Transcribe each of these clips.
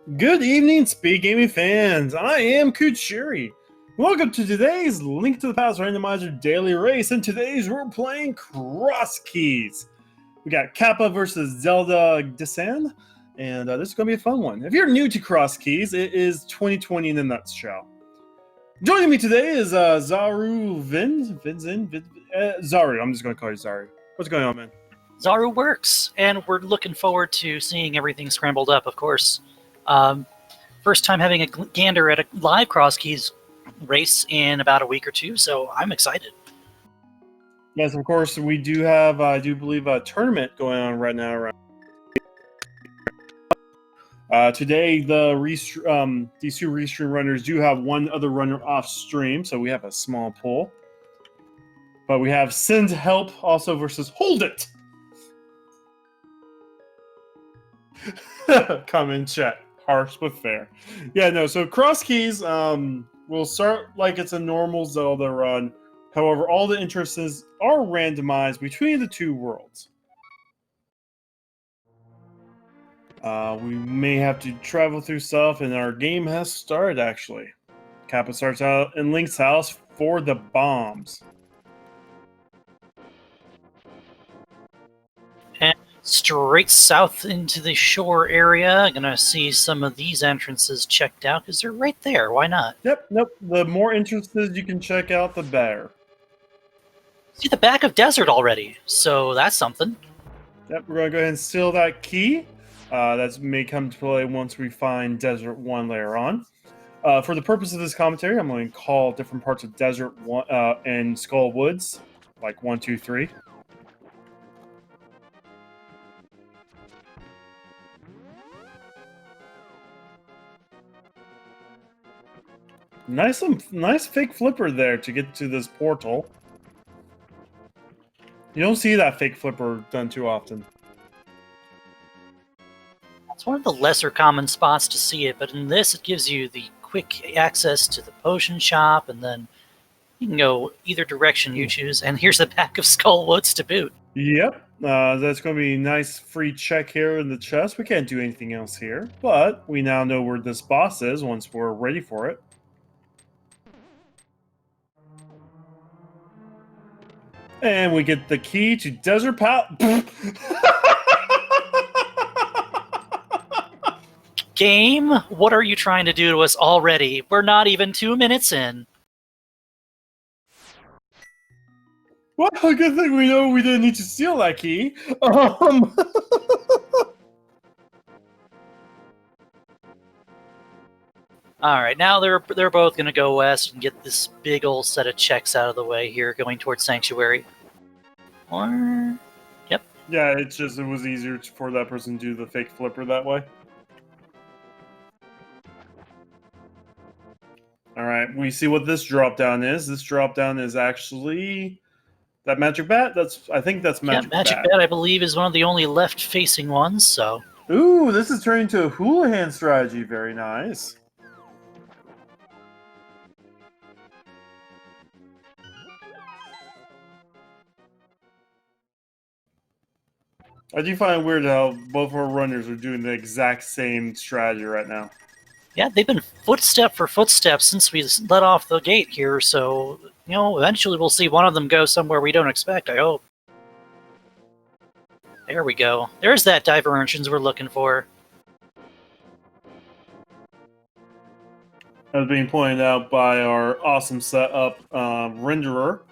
Good evening, Speed Gaming fans. I am Kuchiri. Welcome to today's Link to the Past Randomizer Daily Race, and today's we're playing Crosskeys. We got Kappa versus Zelda Desan, and this is going to be a fun one. If you're new to Crosskeys, it is 2020 in a nutshell. Joining me today is Zaru Zaru. I'm just going to call you Zaru. What's going on, man? Zaru works, and we're looking forward to seeing everything scrambled up, of course. First time having a gander at a live Crosskeys race in about a week or two, so I'm excited. Yes, of course, we do have, I do believe, a tournament going on right now. Today, these two restream runners do have one other runner off stream, so we have a small pool. But we have Send Help also versus Hold It. Come in chat. Harsh but fair. Yeah, no, so Crosskeys will start like it's a normal Zelda run. However, all the entrances are randomized between the two worlds. We may have to travel through stuff, and our game has started, actually. Kappa starts out in Link's house for the bombs. And straight south into the shore area. Gonna see some of these entrances checked out, because they're right there. Why not? Yep, nope. The more entrances you can check out, the better. See the back of desert already, so that's something. Yep, we're going to go ahead and steal that key. That may come to play once we find Desert 1 later on. For the purpose of this commentary, I'm going to call different parts of Desert 1 and Skull Woods, like 1, 2, 3. Nice fake flipper there to get to this portal. You don't see that fake flipper done too often. It's one of the lesser common spots to see it, but in this it gives you the quick access to the potion shop, and then you can go either direction you choose, and here's the back of Skull Woods to boot. Yep, that's going to be a nice free check here in the chest. We can't do anything else here, but we now know where this boss is once we're ready for it. And we get the key to Desert Pal. Game, what are you trying to do to us already? We're not even 2 minutes in. Well, good thing we know we didn't need to steal that key. Alright, now they're both going to go west and get this big old set of checks out of the way here, going towards Sanctuary. Or... Yep. Yeah, it was easier for that person to do the fake flipper that way. Alright, we see what this drop down is. This drop down is actually that magic bat. I think that's magic bat. Magic bat, I believe, is one of the only left-facing ones, so... Ooh, this is turning into a Houlihan strategy. Very nice. I do find it weird how both our runners are doing the exact same strategy right now. Yeah, they've been footstep for footstep since we let off the gate here, so, you know, eventually we'll see one of them go somewhere we don't expect, I hope. There we go. There's that divergence we're looking for. As being pointed out by our awesome setup renderer,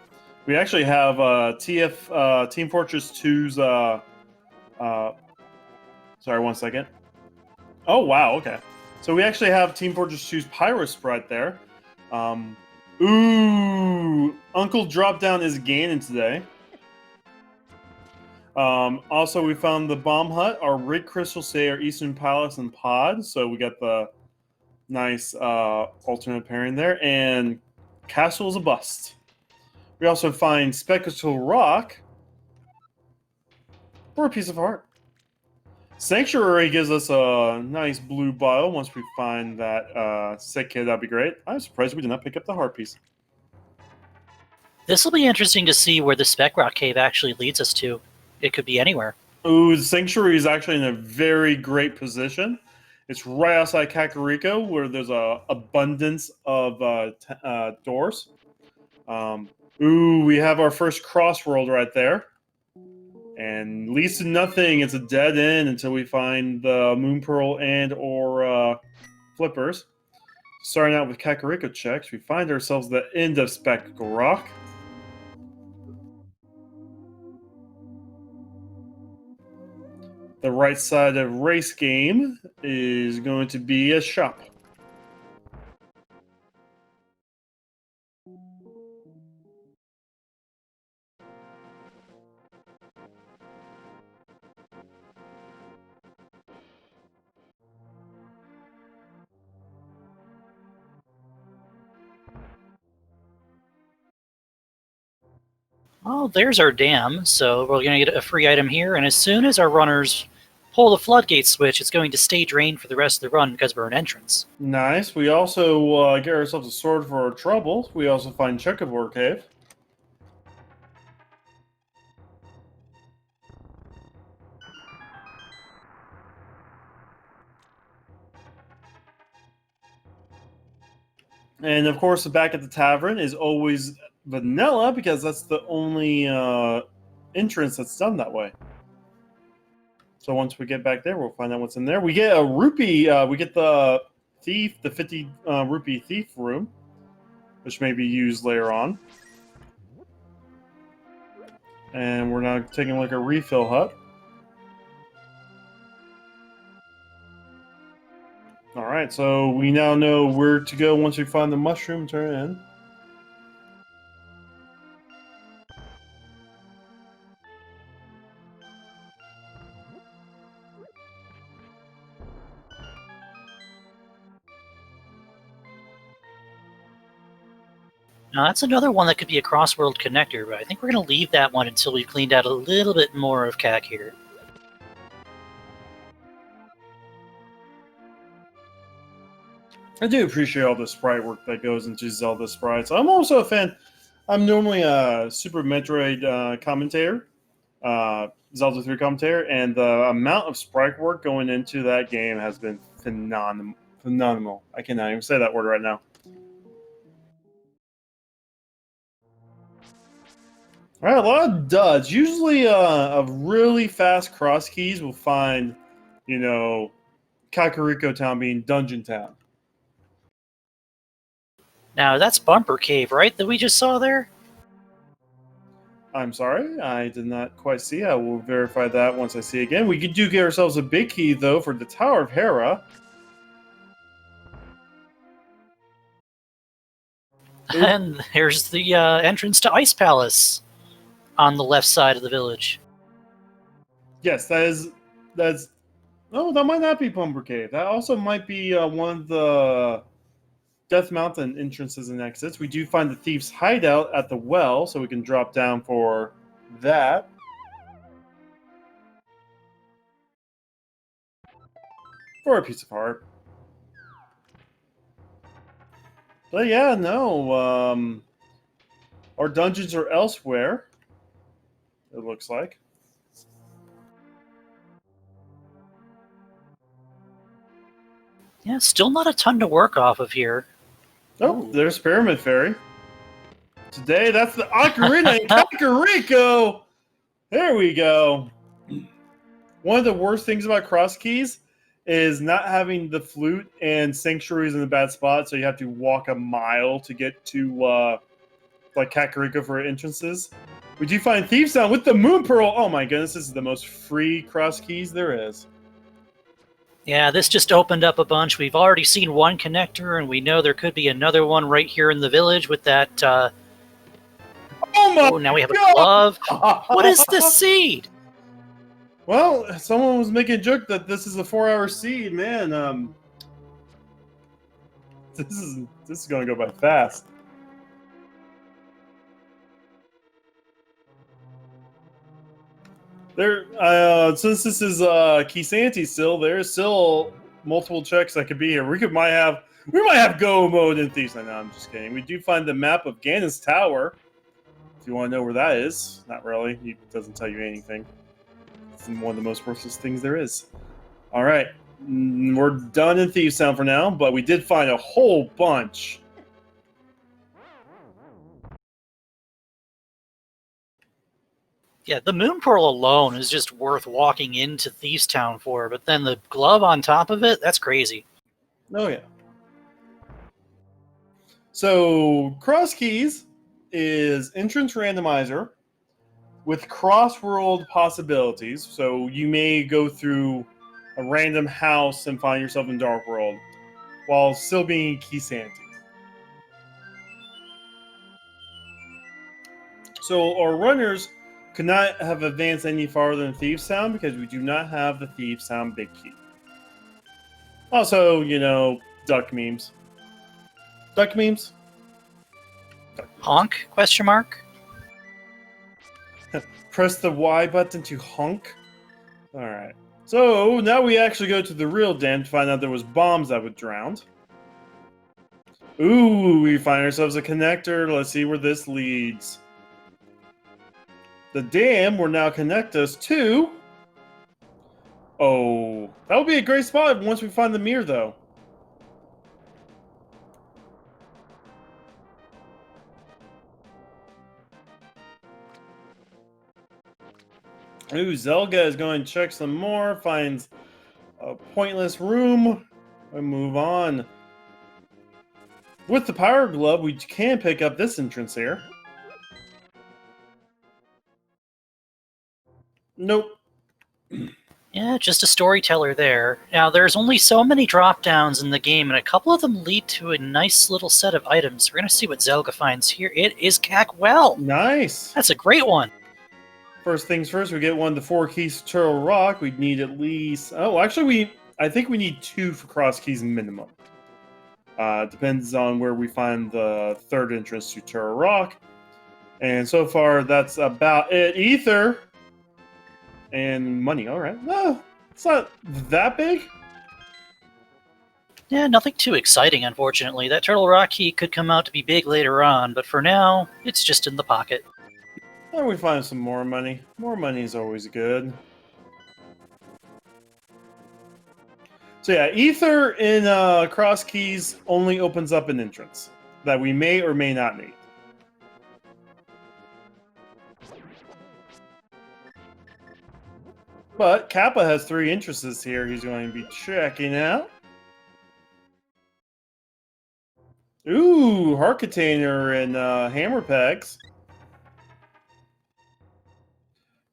we actually have Team Fortress 2's... sorry, 1 second. Oh, wow, okay. So we actually have Team Fortress 2's Pyro Sprite there. Ooh, Uncle Dropdown is Ganon today. Also, we found the Bomb Hut, our Rig Crystal Say, our Eastern Palace, and Pod. So we got the nice alternate pairing there. And Castle is a bust. We also find Spectral Rock or a piece of heart. Sanctuary gives us a nice blue bottle. Once we find that sick kid, that'd be great. I'm surprised we did not pick up the heart piece. This will be interesting to see where the Spec Rock Cave actually leads us to. It could be anywhere. Ooh, the Sanctuary is actually in a very great position. It's right outside Kakariko, where there's a abundance of doors. Ooh, we have our first crossworld right there. And leads to nothing. It's a dead end until we find the Moon Pearl and or flippers. Starting out with Kakariko checks, we find ourselves at the end of Spectacle Rock. The right side of race game is going to be a shop. Oh, there's our dam. So we're going to get a free item here, and as soon as our runners pull the floodgate switch, it's going to stay drained for the rest of the run because we're an entrance. Nice. We also get ourselves a sword for our trouble. We also find Checkerboard Cave. And of course, the back at the tavern is always vanilla because that's the only entrance that's done that way. So once we get back there, we'll find out what's in there. We get a rupee. We get the thief, the 50 rupee thief room, which may be used later on. And we're now taking a look at refill hut. All right, so we now know where to go once we find the mushroom. Turn it in. Now, that's another one that could be a cross-world connector, but I think we're going to leave that one until we've cleaned out a little bit more of CAC here. I do appreciate all the sprite work that goes into Zelda sprites. I'm also a fan. I'm normally a Super Metroid commentator, Zelda 3 commentator, and the amount of sprite work going into that game has been phenomenal. I cannot even say that word right now. All right, a lot of duds. Usually, a really fast cross keys will find, Kakariko Town being Dungeon Town. Now, that's Bumper Cave, right, that we just saw there? I'm sorry, I did not quite see. I will verify that once I see it again. We do get ourselves a big key, though, for the Tower of Hera. And there's the entrance to Ice Palace on the left side of the village. Yes, that's. Oh, that might not be Bumper Cave. That also might be one of the Death Mountain entrances and exits. We do find the Thief's hideout at the well, so we can drop down for that. For a piece of art. But yeah, no. Our dungeons are elsewhere, it looks like. Yeah, still not a ton to work off of here. Oh, there's Pyramid Fairy. Today, that's the Ocarina and Kakariko! There we go. One of the worst things about Cross Keys is not having the flute and sanctuaries in a bad spot, so you have to walk a mile to get to like Kakariko for entrances. We do find Thieves Town with the Moon Pearl. Oh my goodness, this is the most free Cross Keys there is. Yeah, this just opened up a bunch. We've already seen one connector, and we know there could be another one right here in the village with that. Oh my! Oh, now we have God! a glove. What is this seed? Well, someone was making a joke that this is a 4-hour seed, man. This is going to go by fast. There, since this is Kisanti still, there's still multiple checks that could be here. We might have go mode in Thieves. No, I'm just kidding. We do find the map of Ganon's Tower. If you want to know where that is, not really. It doesn't tell you anything. It's one of the most worthless things there is. All right, We're done in Thieves Town for now, but we did find a whole bunch. Yeah, the Moon Pearl alone is just worth walking into Thieves Town for, but then the glove on top of it, that's crazy. Oh, yeah. So, Crosskeys is entrance randomizer with cross-world possibilities. So, you may go through a random house and find yourself in Dark World while still being Key Santee. So, our runners could not have advanced any farther in Thieves Town because we do not have the Thieves Town Big Key. Also, duck memes. Duck memes? Honk? Question mark? Press the Y button to honk. Alright. So, now we actually go to the real dam to find out there was bombs that would drown. Ooh, we find ourselves a connector. Let's see where this leads. The dam will now connect us to... Oh, that would be a great spot once we find the mirror, though. Ooh, Zelga is going to check some more, finds a pointless room, and move on. With the power glove, we can pick up this entrance here. Nope. Yeah, just a storyteller there. Now, there's only so many drop-downs in the game, and a couple of them lead to a nice little set of items. We're going to see what Zelga finds here. It is Cackwell. Nice. That's a great one. First things first, we get one of the 4 keys to Turtle Rock. We'd need at least... Oh, actually, I think we need 2 for Crosskeys minimum. Depends on where we find the third entrance to Turtle Rock. And so far, that's about it. Ether and money. All right. No, it's not that big. Yeah, nothing too exciting, unfortunately. That Turtle Rock key could come out to be big later on, but for now, it's just in the pocket. And we find some more money. More money is always good. So yeah, Ether in Crosskeys only opens up an entrance that we may or may not need. But Kappa has 3 entrances here he's going to be checking out. Ooh, Heart Container and Hammer Pegs.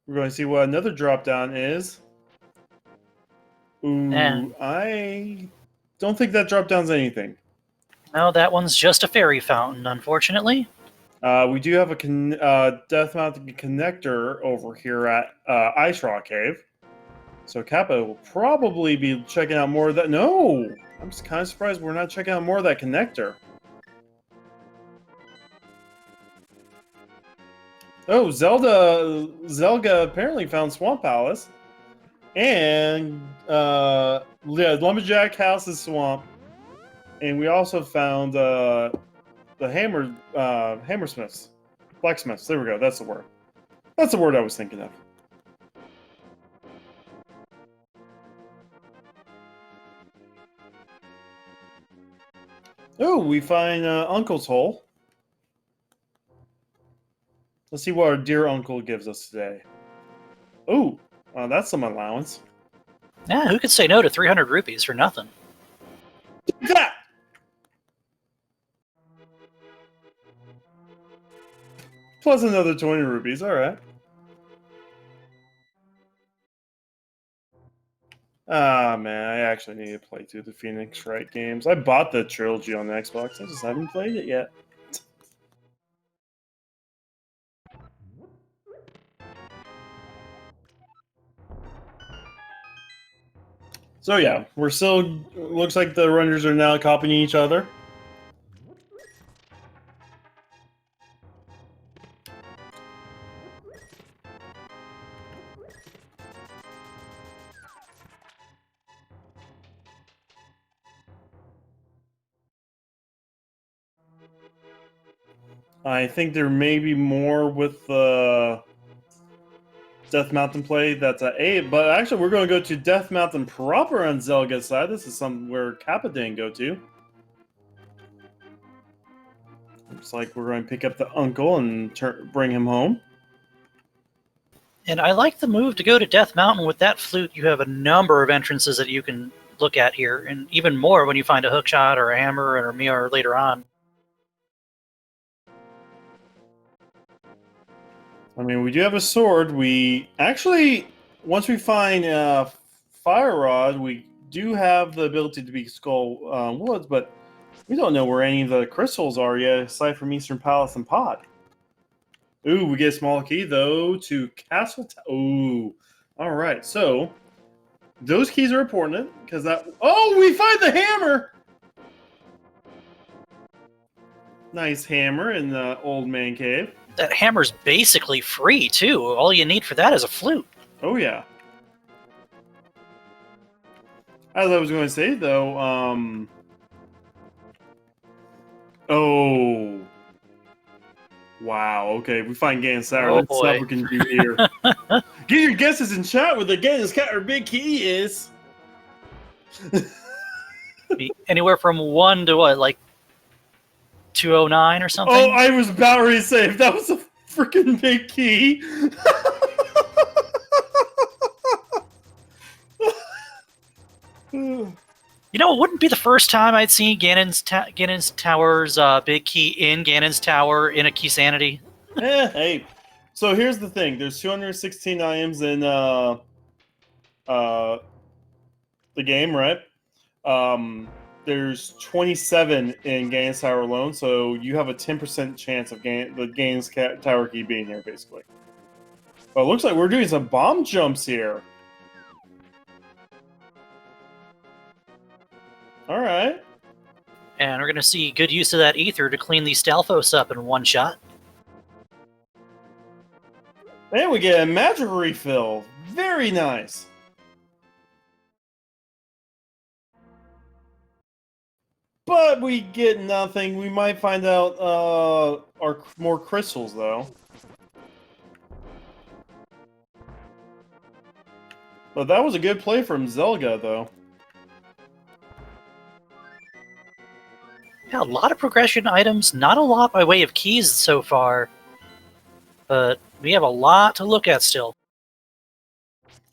We're going to see what another drop down is. Ooh, And I don't think that drop down's anything. no, that one's just a fairy fountain, unfortunately. We do have a Death Mountain connector over here at Ice Rock Cave. So Kappa will probably be checking out more of that. No! I'm just kind of surprised we're not checking out more of that connector. Oh, Zelga apparently found Swamp Palace. And Lumberjack House is Swamp. And we also found the Hammersmiths. Blacksmiths. There we go. That's the word. That's the word I was thinking of. Oh, we find Uncle's Hole. Let's see what our dear uncle gives us today. Oh, that's some allowance. Yeah, who could say no to 300 rupees for nothing? That! Plus another 20 rupees, alright. Ah, man, I actually need to play through the Phoenix Wright games. I bought the trilogy on the Xbox, I just haven't played it yet. So yeah, we're still... Looks like the runners are now copying each other. I think there may be more with the Death Mountain play. That's at 8. But actually, we're going to go to Death Mountain proper on Zelga's side. This is somewhere Kappa didn't go to. Looks like we're going to pick up the uncle and bring him home. And I like the move to go to Death Mountain with that flute. You have a number of entrances that you can look at here, and even more when you find a hookshot or a hammer or a mirror later on. I mean, we do have a sword. We actually, once we find Fire Rod, we do have the ability to be Skull Woods, but we don't know where any of the crystals are yet, aside from Eastern Palace and Pod. Ooh, we get a small key, though, to Castle... Ooh. All right, so those keys are important, because that... Oh, we find the hammer! Nice hammer in the old man cave. That hammer's basically free, too. All you need for that is a flute. Oh, yeah. As I was going to say, though, Oh. Wow, okay, we find Ganon Sour. Oh, Let's see boy. what we can do here. Get your guesses in chat where the Ganon Sour big key is. Be anywhere from 1 to what, like 209 or something? Oh, I was about ready to say, if that was a freaking big key. You know, it wouldn't be the first time I'd seen Ganon's Tower's big key in Ganon's Tower in a Key Sanity. Hey, so here's the thing. There's 216 items in the game, right? There's 27 in Ganon's Tower alone, so you have a 10% chance of the Ganon's Tower key being here, basically. But it looks like we're doing some bomb jumps here. All right. And we're going to see good use of that ether to clean these Stalfos up in one shot. And we get a magic refill. Very nice. But we get nothing. We might find out our more crystals, though. But that was a good play from Zelga, though. Yeah, a lot of progression items, not a lot by way of keys so far. But we have a lot to look at still.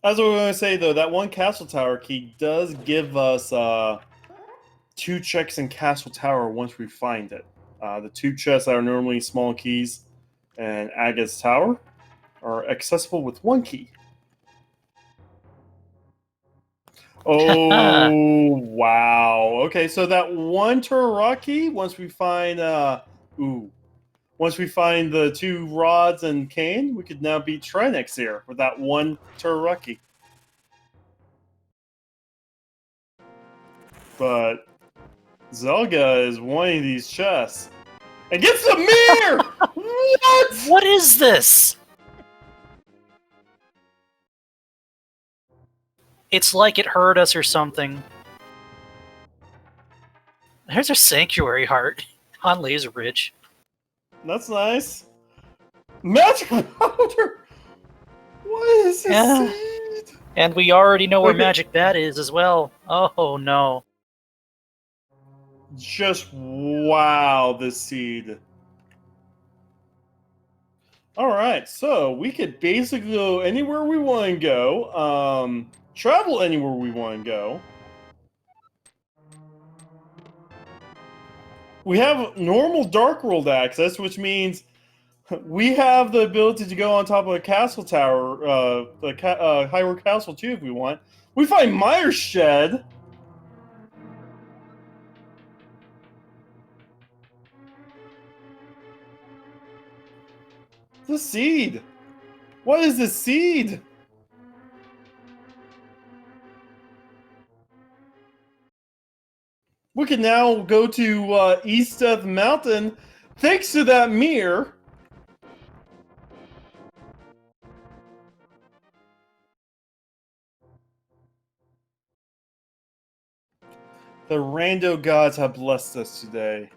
As I was going to say, though, that one Castle Tower key does give us 2 checks in Castle Tower once we find it. The 2 chests that are normally small keys and Aga's Tower are accessible with 1 key. Oh, wow. Okay, so that 1 Turok key, once we find once we find the 2 rods and cane, we could now beat Trinex here with that 1 Turok key. But Zelga is wanting these chests. And gets the mirror! What? What is this? It's like it hurt us or something. There's a sanctuary heart on Laser Bridge. That's nice. Magic powder! What is this Yeah. seed? And we already know where Okay. Magic Bat is as well. Oh no. Just wow, this seed. Alright, so we could basically go anywhere we want to go. Travel anywhere we want to go. We have normal Dark World access, which means we have the ability to go on top of a castle tower, Hyrule Castle too, if we want. We find Myers Shed. The seed. What is the seed? We can now go to East Death Mountain thanks to that mirror. The rando gods have blessed us today.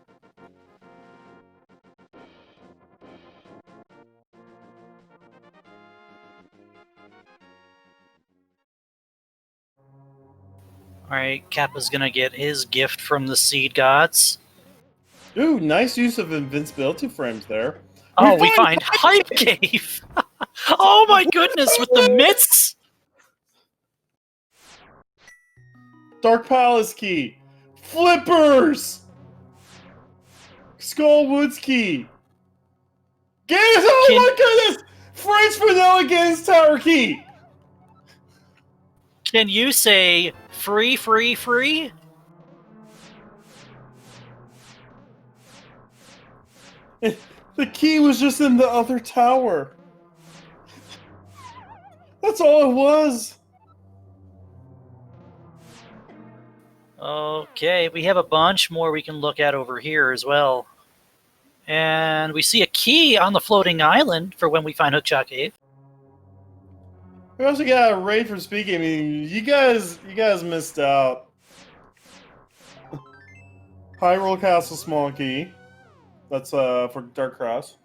Alright, Kappa's gonna get his gift from the seed gods. Ooh, nice use of invincibility frames there. Oh, we find Hype Cave! Oh my goodness, with the mitts! Dark Palace key. Flippers! Skull Woods key. Gaines, oh my goodness! French Vanilla Gaines Tower key! Can you say free, free, free? The key was just in the other tower. That's all it was. Okay, we have a bunch more we can look at over here as well. And we see a key on the floating island for when we find Hookshot Cave. We also got a raid from Speed Gaming. You guys missed out. Hyrule Castle small key. That's for Dark Cross.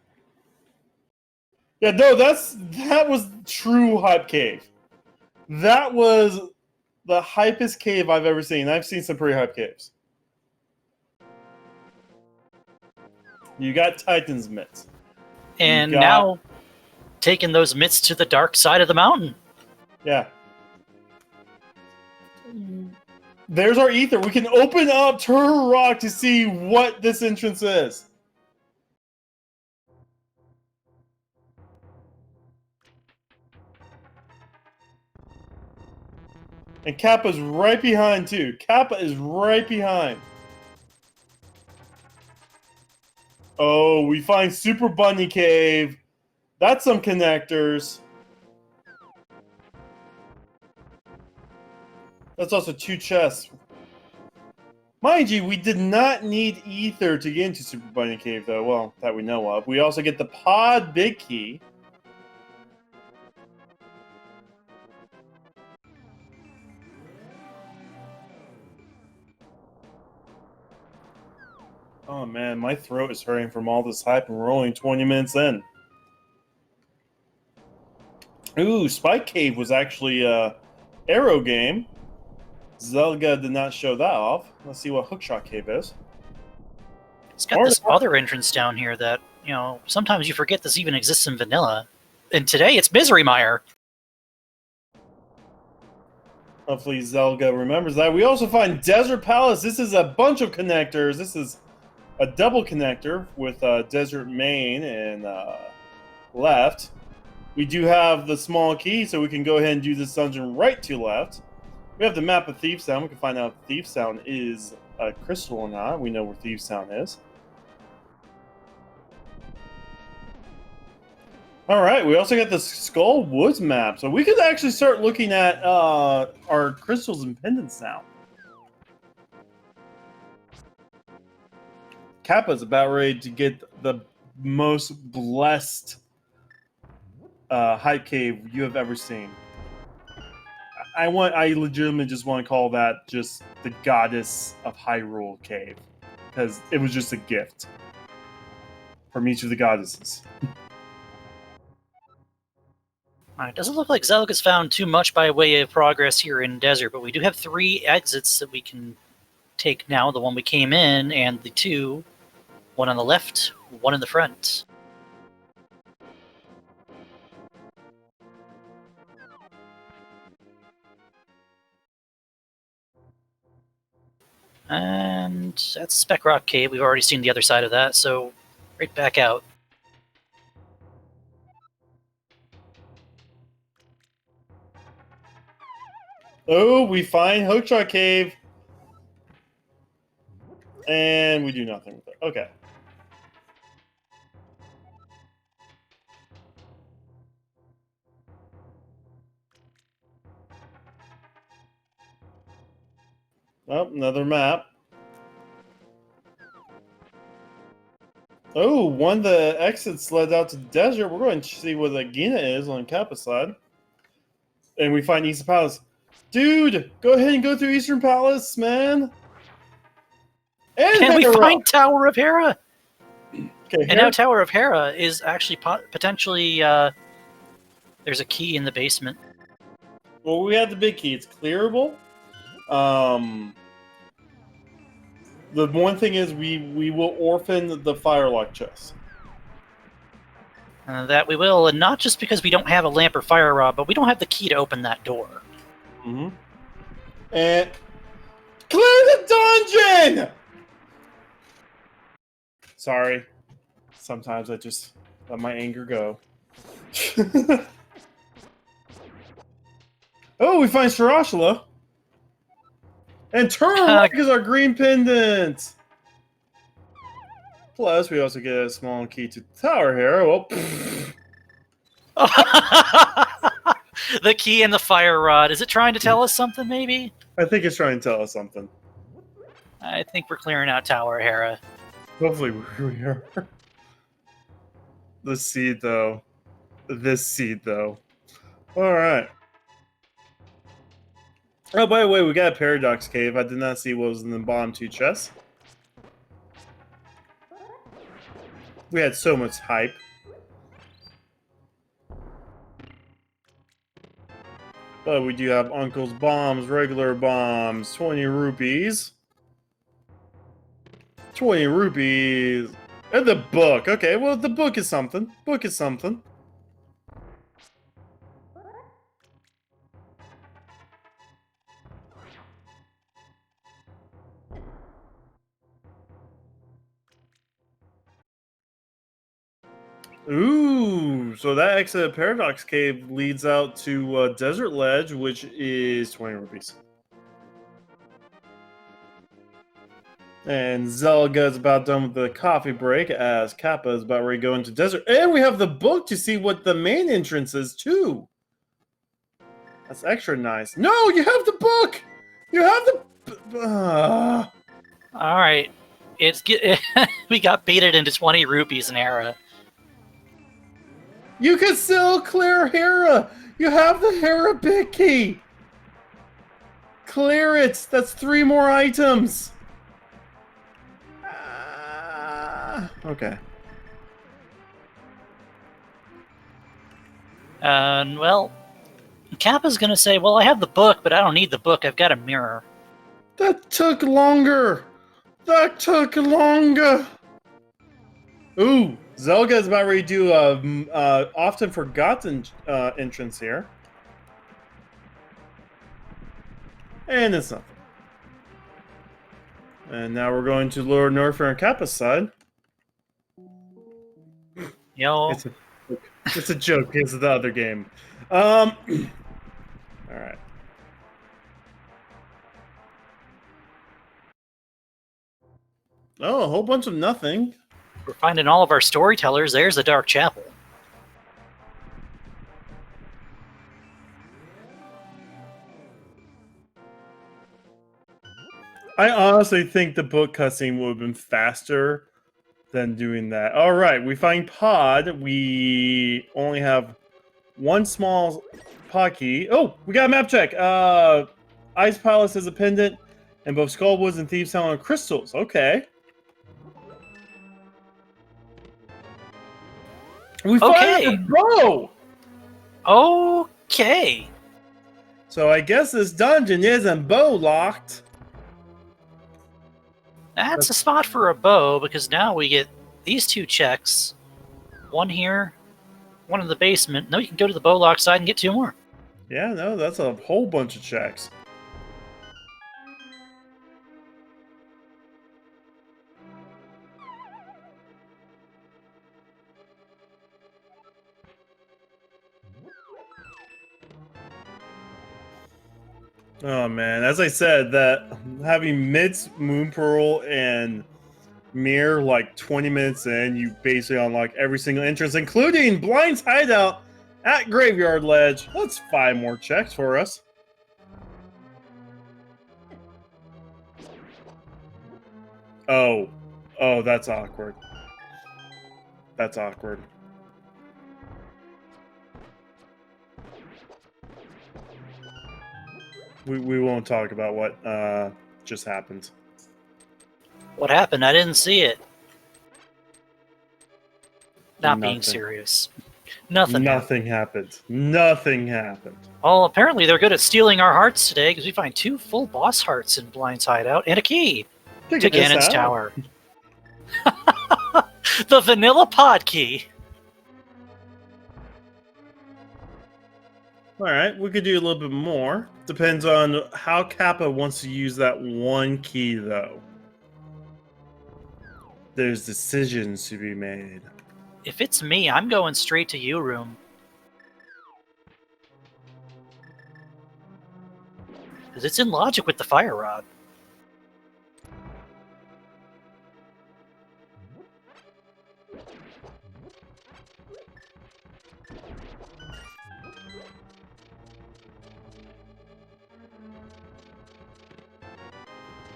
Yeah, no, that was true hype cave. That was the hypest cave I've ever seen. I've seen some pretty hype caves. You got Titan's mitts. And now taking those mitts to the dark side of the mountain. Yeah. There's our ether. We can open up Turtle Rock to see what this entrance is. And Kappa's right behind too. Kappa is right behind. Oh, we find Super Bunny Cave. That's some connectors. That's also 2 chests. Mind you, we did not need ether to get into Super Bunny Cave, though. Well, that we know of. We also get the Pod Big Key. Oh man, my throat is hurting from all this hype, and we're only 20 minutes in. Ooh, Spike Cave was actually a arrow game. Zelda did not show that off. Let's see what Hookshot Cave is. It's got this other entrance down here that, you know, sometimes you forget this even exists in vanilla. And today it's Misery Mire. Hopefully Zelda remembers that. We also find Desert Palace. This is a bunch of connectors. This is a double connector with Desert Main and left. We do have the small key, so we can go ahead and do this dungeon right to left. We have the map of Thief Sound. We can find out if Thief Sound is a crystal or not. We know where Thief Sound is. All right, we also got the Skull Woods map. So we could actually start looking at our crystals and pendants now. Kappa's about ready to get the most blessed hype cave you have ever seen. I legitimately just want to call that just the Goddess of Hyrule cave, because it was just a gift from each of the goddesses. It doesn't look like Zelga's found too much by way of progress here in Desert, but we do have 3 exits that we can take now. The one we came in, and the 2, one on the left, one in the front. And that's Spec Rock Cave. We've already seen the other side of that, so right back out. Oh, we find Hookshot Cave. And we do nothing with it. Okay. Oh, another map. Oh, one of the exits led out to the desert. We're going to see where the Gina is on Kappa's side. And we find Eastern Palace. Dude, go ahead and go through Eastern Palace, man. And we find Tower of Hera. Okay, and now Tower of Hera is actually potentially... there's a key in the basement. Well, we have the big key. It's clearable. The one thing is we will orphan the firelock chest. That we will, and not just because we don't have a lamp or fire rod, but we don't have the key to open that door. Mm-hmm. And clear the dungeon! Sorry. Sometimes I just let my anger go. Oh, we find Shirashula. And turn because our green pendant. Plus, we also get a small key to the tower here. Well, the key and the fire rod. Is it trying to tell us something, maybe? I think it's trying to tell us something. I think we're clearing out Tower Hera. Hopefully we are. The seed, though. This seed, though. Alright. Oh, by the way, we got a Paradox Cave. I did not see what was in the bottom two chests. We had so much hype. But we do have Uncle's bombs, regular bombs, 20 rupees. 20 rupees. And the book. Okay, well, the book is something. Book is something. Ooh, so that exit of Paradox Cave leads out to Desert Ledge, which is 20 rupees. And Zelga's about done with the coffee break as Kappa is about ready to go into Desert. And we have the book to see what the main entrance is, too. That's extra nice. No, you have the book! You have the... All right. We got baited into 20 rupees in Hera. You can still clear Hera! You have the Hera big key! Clear it! That's 3 more items! Okay. Well, Kappa's gonna say, well, I have the book, but I don't need the book. I've got a mirror. That took longer! That took longer! Ooh, Zelga is about ready to do a often forgotten entrance here. And it's nothing. And now we're going to Lord Norfair and Kappa's side. Yo. It's a joke because of the other game. Alright. Oh, a whole bunch of nothing. We're finding all of our storytellers. There's the Dark Chapel. I honestly think the book cutscene would have been faster than doing that. All right, we find Pod. We only have one small pod key. Oh, we got a map check. Ice Palace has a pendant, and both Skullwoods and Thieves Town are crystals. Okay. We find a bow. Okay. So I guess this dungeon isn't bow locked. That's a spot for a bow, because now we get these 2 checks. One here, one in the basement. Now you can go to the bow lock side and get 2 more. Yeah, no, that's a whole bunch of checks. Oh man, as I said, that having Mid's Moon Pearl and Mirror like 20 minutes in, you basically unlock every single entrance, including Blind's hideout at Graveyard Ledge. That's 5 more checks for us. Oh, that's awkward. That's awkward. We won't talk about what just happened. What happened? I didn't see it. Not Nothing. being serious. Nothing. Nothing happened. Nothing happened. Well, apparently they're good at stealing our hearts today because we find 2 full boss hearts in Blind's hideout and a key to Ganon's tower. The vanilla pod key. All right, we could do a little bit more. Depends on how Kappa wants to use that one key, though. There's decisions to be made. If it's me, I'm going straight to U room. Because it's in logic with the fire rod.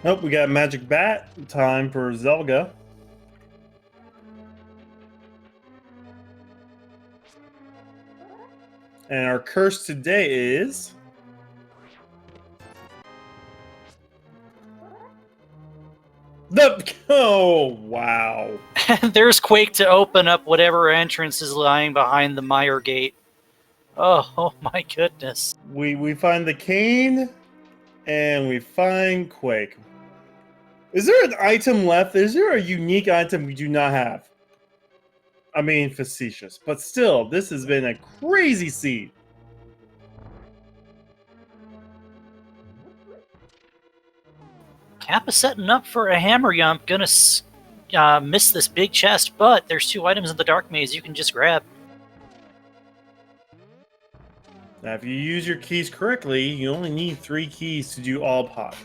Oh, we got Magic Bat. Time for Zelga. And our curse today is... Oh, wow. And there's Quake to open up whatever entrance is lying behind the Mire Gate. Oh my goodness. We find the cane, and we find Quake. Is there an item left? Is there a unique item we do not have? I mean, facetious. But still, this has been a crazy seed. Kappa setting up for a hammer yump. Gonna miss this big chest, but there's 2 items in the dark maze you can just grab. Now, if you use your keys correctly, you only need 3 keys to do all pot.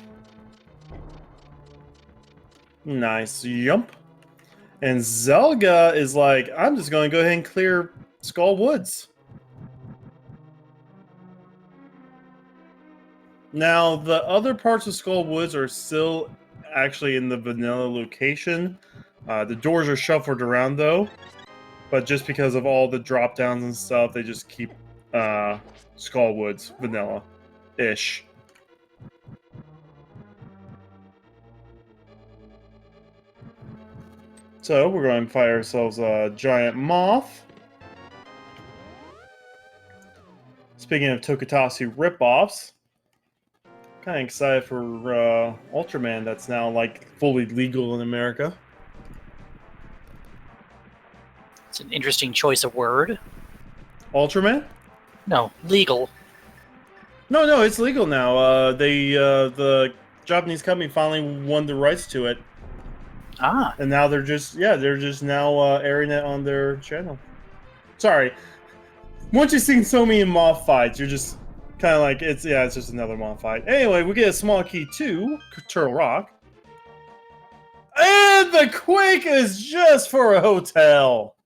Nice jump. And Zelga is like, I'm just going to go ahead and clear Skull Woods. Now, the other parts of Skull Woods are still actually in the vanilla location. The doors are shuffled around, though. But just because of all the drop downs and stuff, they just keep Skull Woods vanilla-ish. So we're going to find ourselves a giant moth. Speaking of Tokutatsu ripoffs, kind of excited for Ultraman. That's now like fully legal in America. It's an interesting choice of word. Ultraman? No, legal. No, it's legal now. The Japanese company finally won the rights to it. Ah. And now they're just now airing it on their channel. Sorry. Once you've seen so many moth fights, you're just kind of like, it's just another moth fight. Anyway, we get a small key to Turtle Rock. And the Quake is just for a hotel.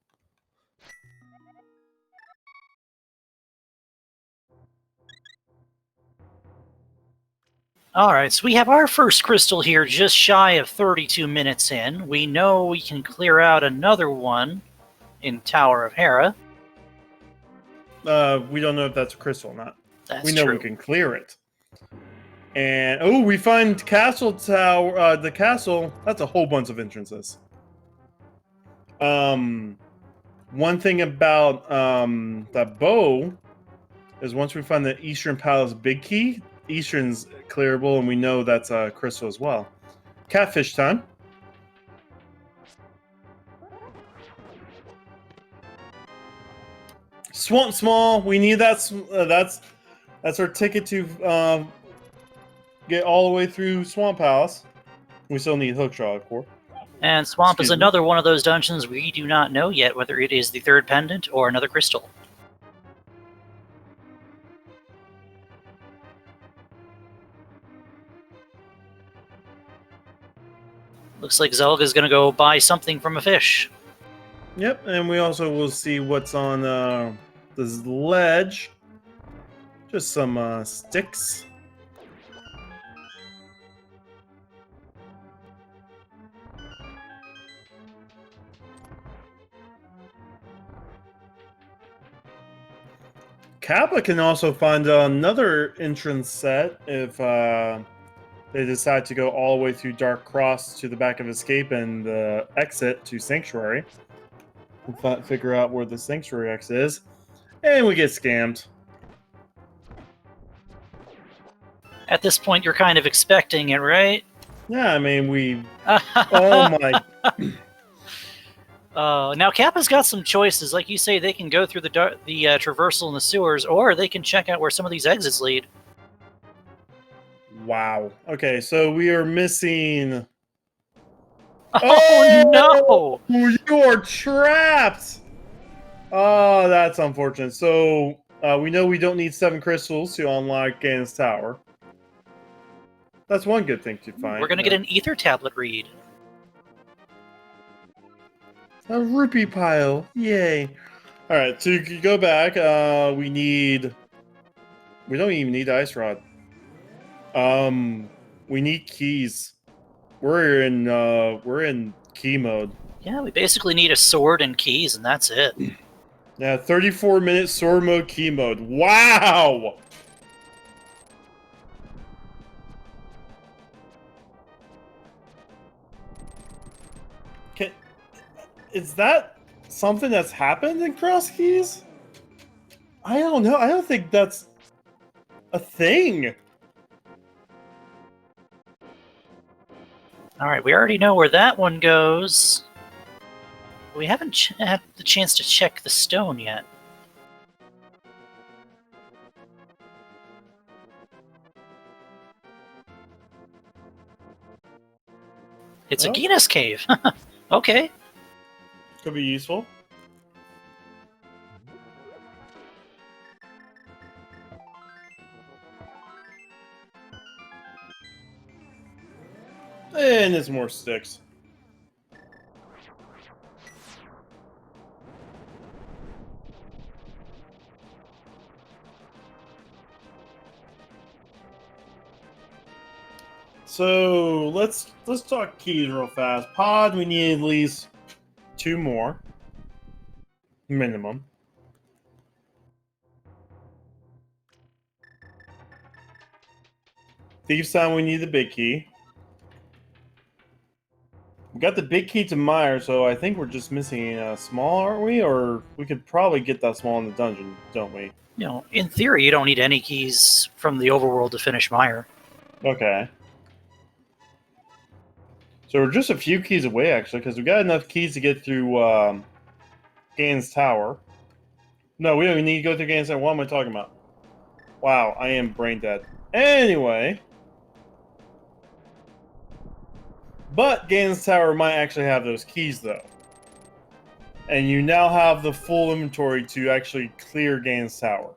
Alright, so we have our first crystal here just shy of 32 minutes in. We know we can clear out another one in Tower of Hera. We don't know if that's a crystal or not. That's we know true. we can clear it. And we find Castle Tower. The castle. That's a whole bunch of entrances. One thing about that bow is once we find the Eastern Palace big key, Eastern's clearable, and we know that's a crystal as well. Catfish time. Swamp Small. We need that. That's our ticket to get all the way through Swamp Palace. We still need Hookshot, of course. And Swamp is another one of those dungeons we do not know yet whether it is the 3rd pendant or another crystal. Looks like Zelga's gonna go buy something from a fish. Yep, and we also will see what's on this ledge. Just some sticks. Kappa can also find another entrance set if they decide to go all the way through Dark Cross to the back of Escape and the exit to Sanctuary. We'll figure out where the Sanctuary exit is. And we get scammed. At this point, you're kind of expecting it, right? Yeah, I mean, we... Oh my... Now Kappa's got some choices. Like you say, they can go through the traversal in the sewers, or they can check out where some of these exits lead. Wow. Okay, so we are missing... Oh no! You are trapped! Oh, that's unfortunate. So, we know we don't need 7 crystals to unlock Ganon's Tower. That's one good thing to find. We're gonna get an ether tablet read. A rupee pile. Yay. Alright, to go back, we need... We don't even need Ice Rod. We need keys. We're in key mode. Yeah, we basically need a sword and keys, and that's it. Yeah, 34-minute sword mode, key mode. Wow! Is that something that's happened in Crosskeys? I don't know. I don't think that's a thing. Alright, we already know where that one goes. We haven't had the chance to check the stone yet. It's a Genis cave. Okay. Could be useful. And there's more sticks. So let's talk keys real fast. Pod, we need at least 2 more. Minimum. Thief's Sound, we need the big key. We got the big key to Meyer, so I think we're just missing a small, aren't we? Or we could probably get that small in the dungeon, don't we? You know, in theory, you don't need any keys from the overworld to finish Meyer. Okay. So we're just a few keys away, actually, because we got enough keys to get through Ganon's Tower. No, we don't even need to go through Ganon's Tower. What am I talking about? Wow, I am brain dead. Anyway. But Ganon's Tower might actually have those keys, though. And you now have the full inventory to actually clear Ganon's Tower.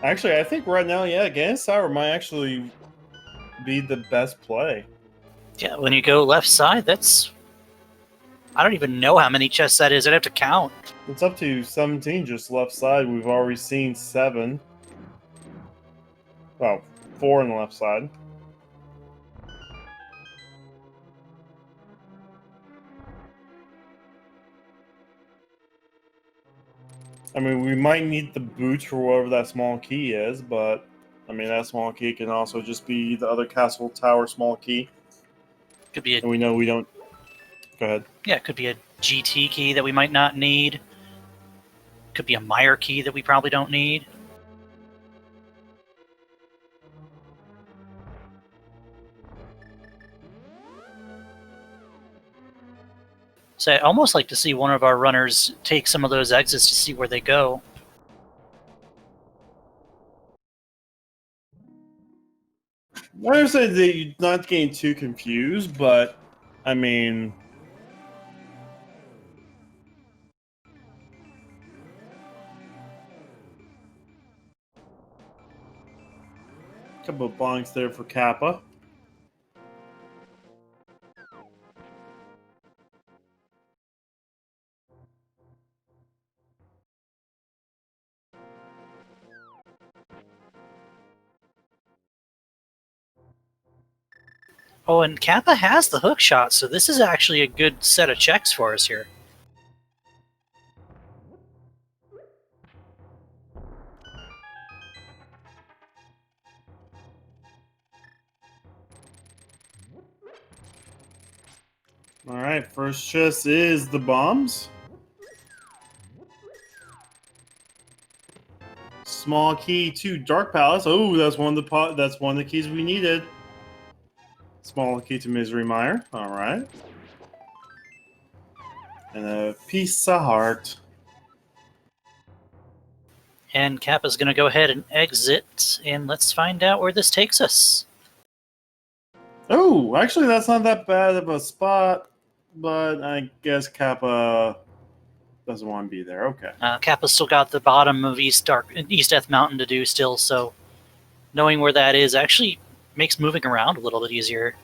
Actually, I think right now, yeah, Ganon's Tower might actually be the best play. Yeah, when you go left side, that's... I don't even know how many chests that is. I'd have to count. It's up to 17 just left side. We've already seen 7. Well, 4 on the left side. I mean, we might need the boots for whatever that small key is, but I mean, that small key can also just be the other castle tower small key. Could be a... And we know we don't... Go ahead. Yeah, it could be a GT key that we might not need. Could be a Meyer key that we probably don't need. So I'd almost like to see one of our runners take some of those exits to see where they go. I understand that you're not getting too confused, but I mean... Couple of bonks there for Kappa. Oh, and Kappa has the hook shot, so this is actually a good set of checks for us here. Alright, first chest is the bombs. Small key to Dark Palace. Oh, that's one of the keys we needed. Small key to Misery Mire. Alright. And a piece of heart. And Kappa's going to go ahead and exit, and let's find out where this takes us. Oh, actually, that's not that bad of a spot, but I guess Kappa doesn't want to be there. Okay. Kappa's still got the bottom of East Death Mountain to do still, so knowing where that is actually makes moving around a little bit easier.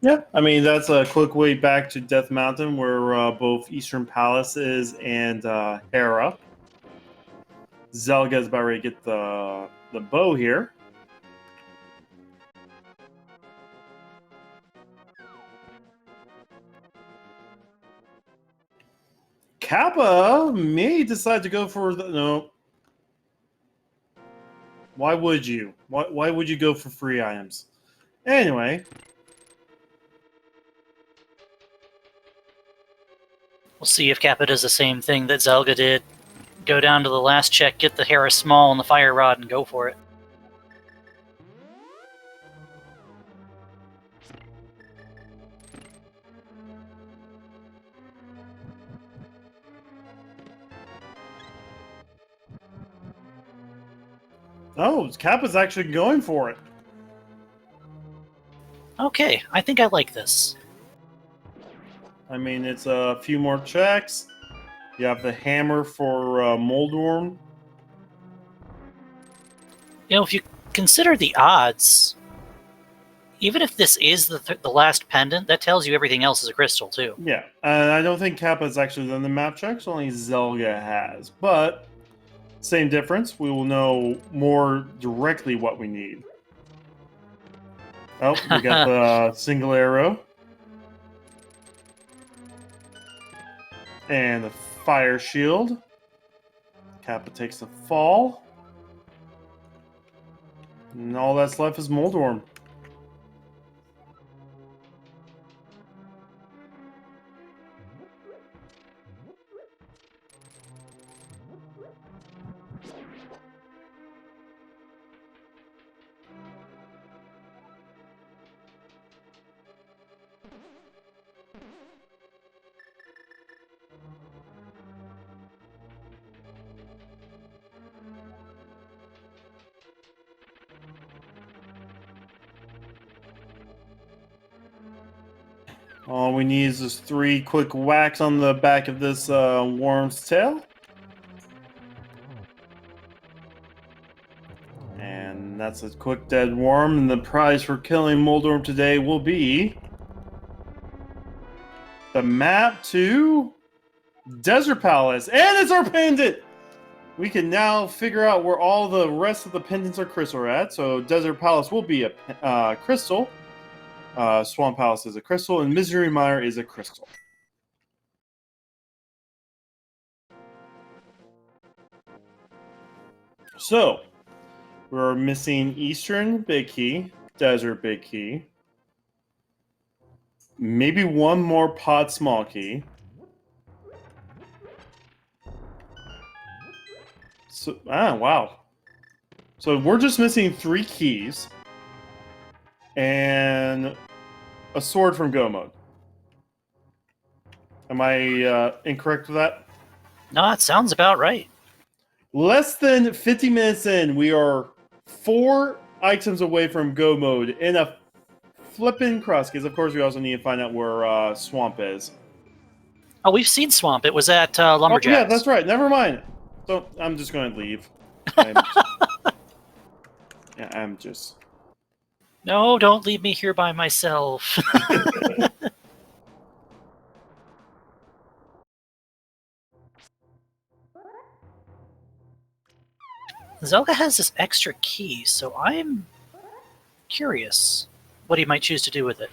Yeah, I mean, that's a quick way back to Death Mountain, where both Eastern Palace is and Hera. Zelga's about ready to get the bow here. Kappa may decide to go for the... No. Why would you? Why would you go for free items? Anyway. We'll see if Kappa does the same thing that Zelga did. Go down to the last check, get the Hera Small and the Fire Rod, and go for it. Oh, Kappa's actually going for it. Okay, I think I like this. I mean, it's a few more checks. You have the hammer for Moldworm. You know, if you consider the odds, even if this is the last pendant, that tells you everything else is a crystal, too. Yeah, and I don't think Kappa's actually done the map checks, only Zelga has. But, same difference, we will know more directly what we need. Oh, we got the single arrow. And the fire shield. Kappa takes the fall. And all that's left is Moldworm. All we need is just 3 quick whacks on the back of this worm's tail. And that's a quick dead worm. And the prize for killing Moldworm today will be the map to Desert Palace. And it's our pendant! We can now figure out where all the rest of the pendants are crystal at. So Desert Palace will be a crystal. Swamp Palace is a crystal, and Misery Mire is a crystal. So, we're missing Eastern Big Key, Desert Big Key, maybe one more Pod Small Key. So, wow. So we're just missing 3 keys. And a sword from Go Mode. Am I incorrect with that? No, it sounds about right. Less than 50 minutes in, we are 4 items away from Go Mode in a flippin' Crosskeys. Of course, we also need to find out where Swamp is. Oh, we've seen Swamp. It was at Lumberjacks. Oh, yeah, that's right. Never mind. So I'm just going to leave. I'm just... No, don't leave me here by myself. Zelga has this extra key, so I'm curious what he might choose to do with it.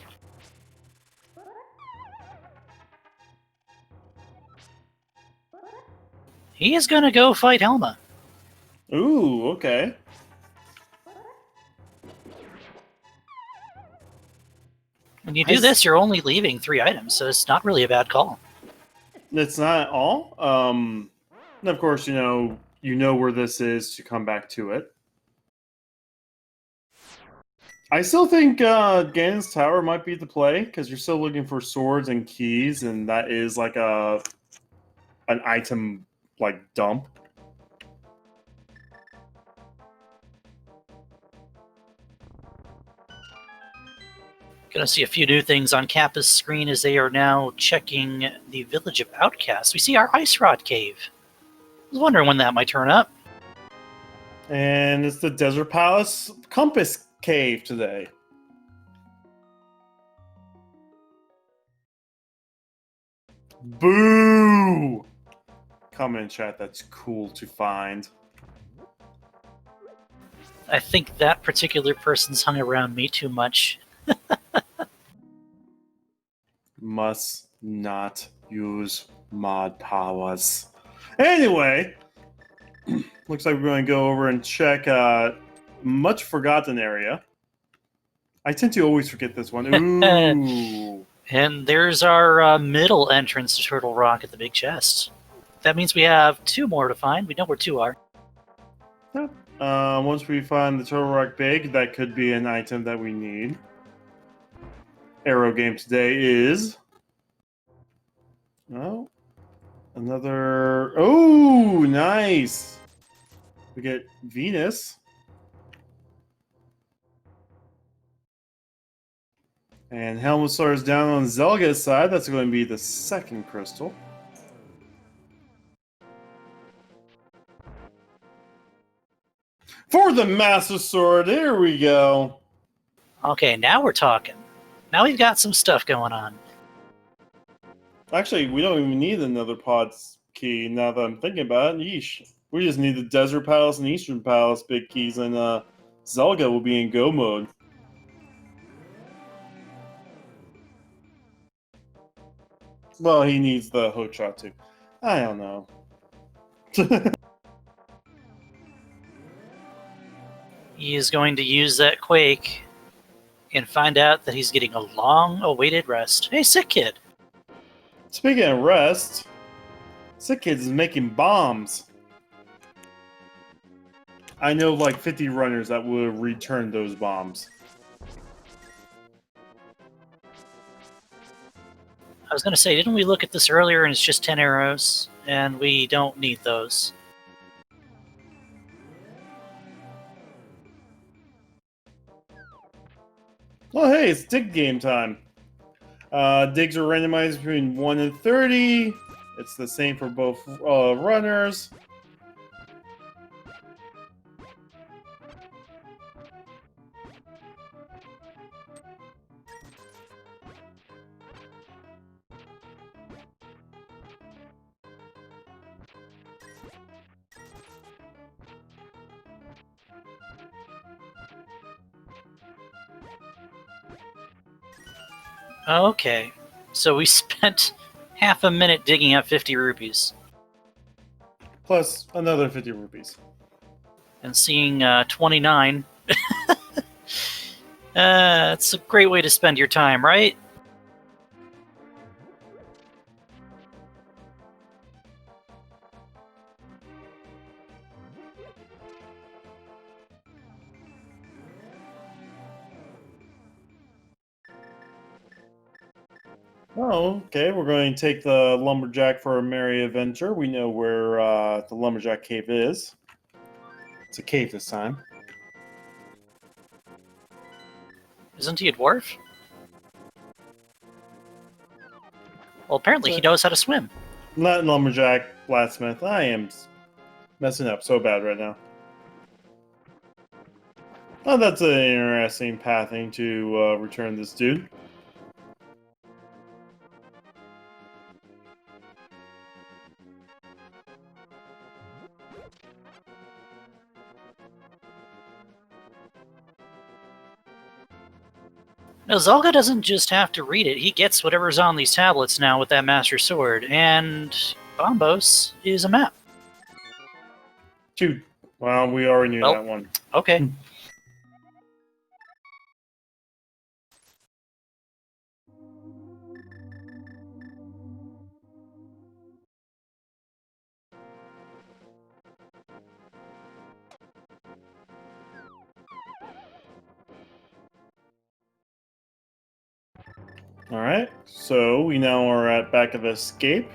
He is going to go fight Helma. Ooh, okay. When you do this, you're only leaving 3 items, so it's not really a bad call. It's not all. And of course, you know where this is to come back to it. I still think Ganon's Tower might be the play because you're still looking for swords and keys, and that is like an item like dump. Gonna see a few new things on Kappa's screen as they are now checking the village of Outcasts. We see our Ice Rod Cave. I was wondering when that might turn up. And it's the Desert Palace Compass Cave today. Boo! Comment in chat, that's cool to find. I think that particular person's hung around me too much. Must not use mod powers. Anyway, looks like we're going to go over and check a much forgotten area. I tend to always forget this one. Ooh. And there's our middle entrance to Turtle Rock at the big chest. That means we have 2 more to find. We know where 2 are. Yep. Once we find the Turtle Rock Big, that could be an item that we need. Arrow game today is... Oh, another... Oh, nice! We get Venus. And Helmut Star is down on Zelga's side. That's going to be the second crystal. For the Master Sword, here we go. Okay, now we're talking. Now we've got some stuff going on. Actually, we don't even need another Pod's key now that I'm thinking about it. Yeesh. We just need the Desert Palace and Eastern Palace big keys, and Zelga will be in go mode. Well, he needs the hook shot too. I don't know. He is going to use that Quake and find out that he's getting a long-awaited rest. Hey, Sick Kid! Speaking of rest, Sick Kid is making bombs. I know like 50 runners that will return those bombs. I was going to say, didn't we look at this earlier and it's just 10 arrows? And we don't need those. Well, hey, it's dig game time. Digs are randomized between 1 and 30. It's the same for both runners. Okay, so we spent half a minute digging up 50 rupees. Plus another 50 rupees. And seeing 29. It's a great way to spend your time, right? Oh, okay. We're going to take the Lumberjack for a merry adventure. We know where the Lumberjack cave is. It's a cave this time. Isn't he a dwarf? Well, apparently he knows how to swim. Not Lumberjack, Blacksmith. I am messing up so bad right now. Oh, that's an interesting pathing to return this dude. No, Zelga doesn't just have to read it. He gets whatever's on these tablets now with that Master Sword. And Bombos is a map. Dude, well, we already knew that one. Okay. Alright, so we now are at back of escape.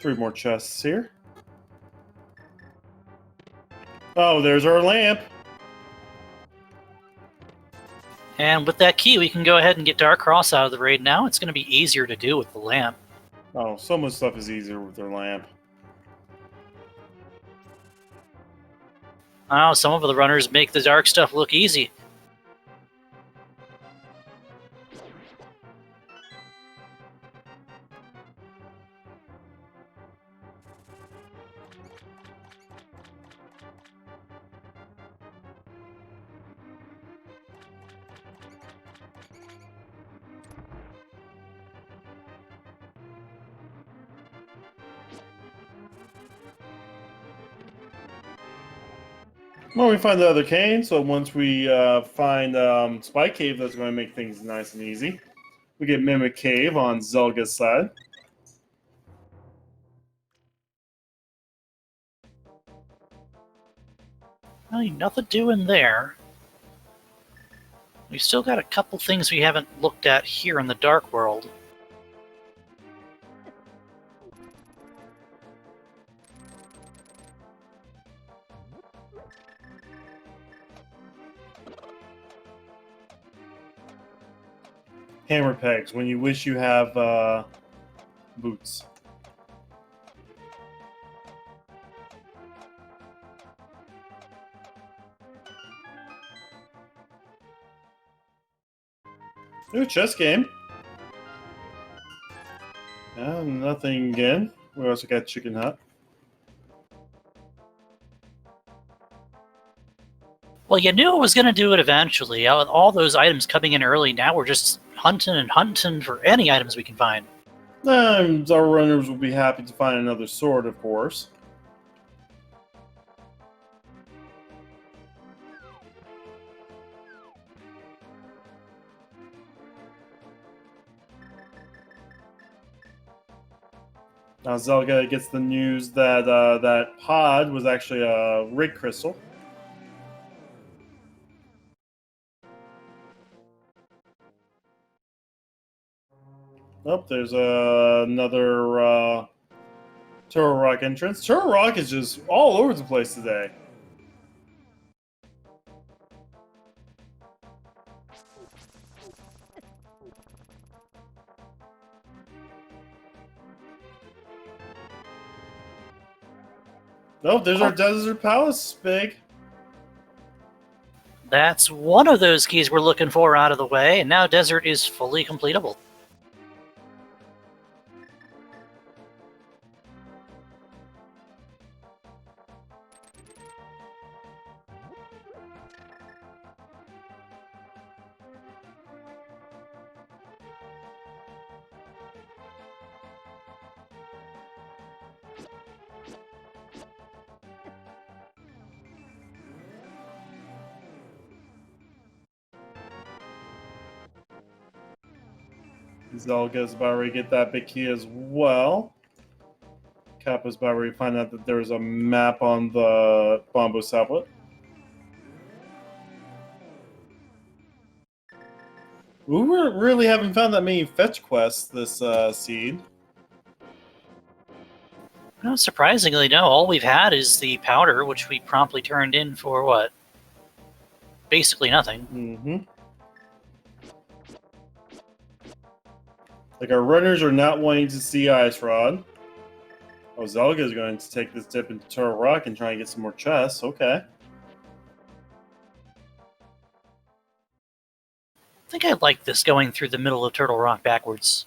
3 more chests here. Oh, there's our lamp. And with that key, we can go ahead and get Dark Cross out of the raid now. It's going to be easier to do with the lamp. Oh, so much stuff is easier with their lamp. Oh, some of the runners make the dark stuff look easy. Well, we find the other cane, so once we find Spike Cave, that's going to make things nice and easy. We get Mimic Cave on Zelga's side. Really nothing doing there. We've still got a couple things we haven't looked at here in the Dark World. Hammer pegs, when you wish you have boots. Ooh, chess game. Nothing again. We also got Chicken Hut. Well, you knew it was going to do it eventually. All those items coming in early, now we're just hunting and hunting for any items we can find. Our runners will be happy to find another sword, of course. Now Zelga gets the news that that pod was actually a rig crystal. Oh, there's another Turtle Rock entrance. Turtle Rock is just all over the place today. Oh, there's our Desert Palace, Big. That's one of those keys we're looking for out of the way, and now Desert is fully completable. Zelga's about ready to get that big key as well. Kappa's about ready to find out that there's a map on the Bombo tablet. We really haven't found that many fetch quests this seed. Well, surprisingly, no. All we've had is the powder, which we promptly turned in for what? Basically nothing. Mm-hmm. Like, our runners are not wanting to see Ice Rod. Oh, Zelga is going to take this dip into Turtle Rock and try and get some more chests. Okay. I think I like this going through the middle of Turtle Rock backwards.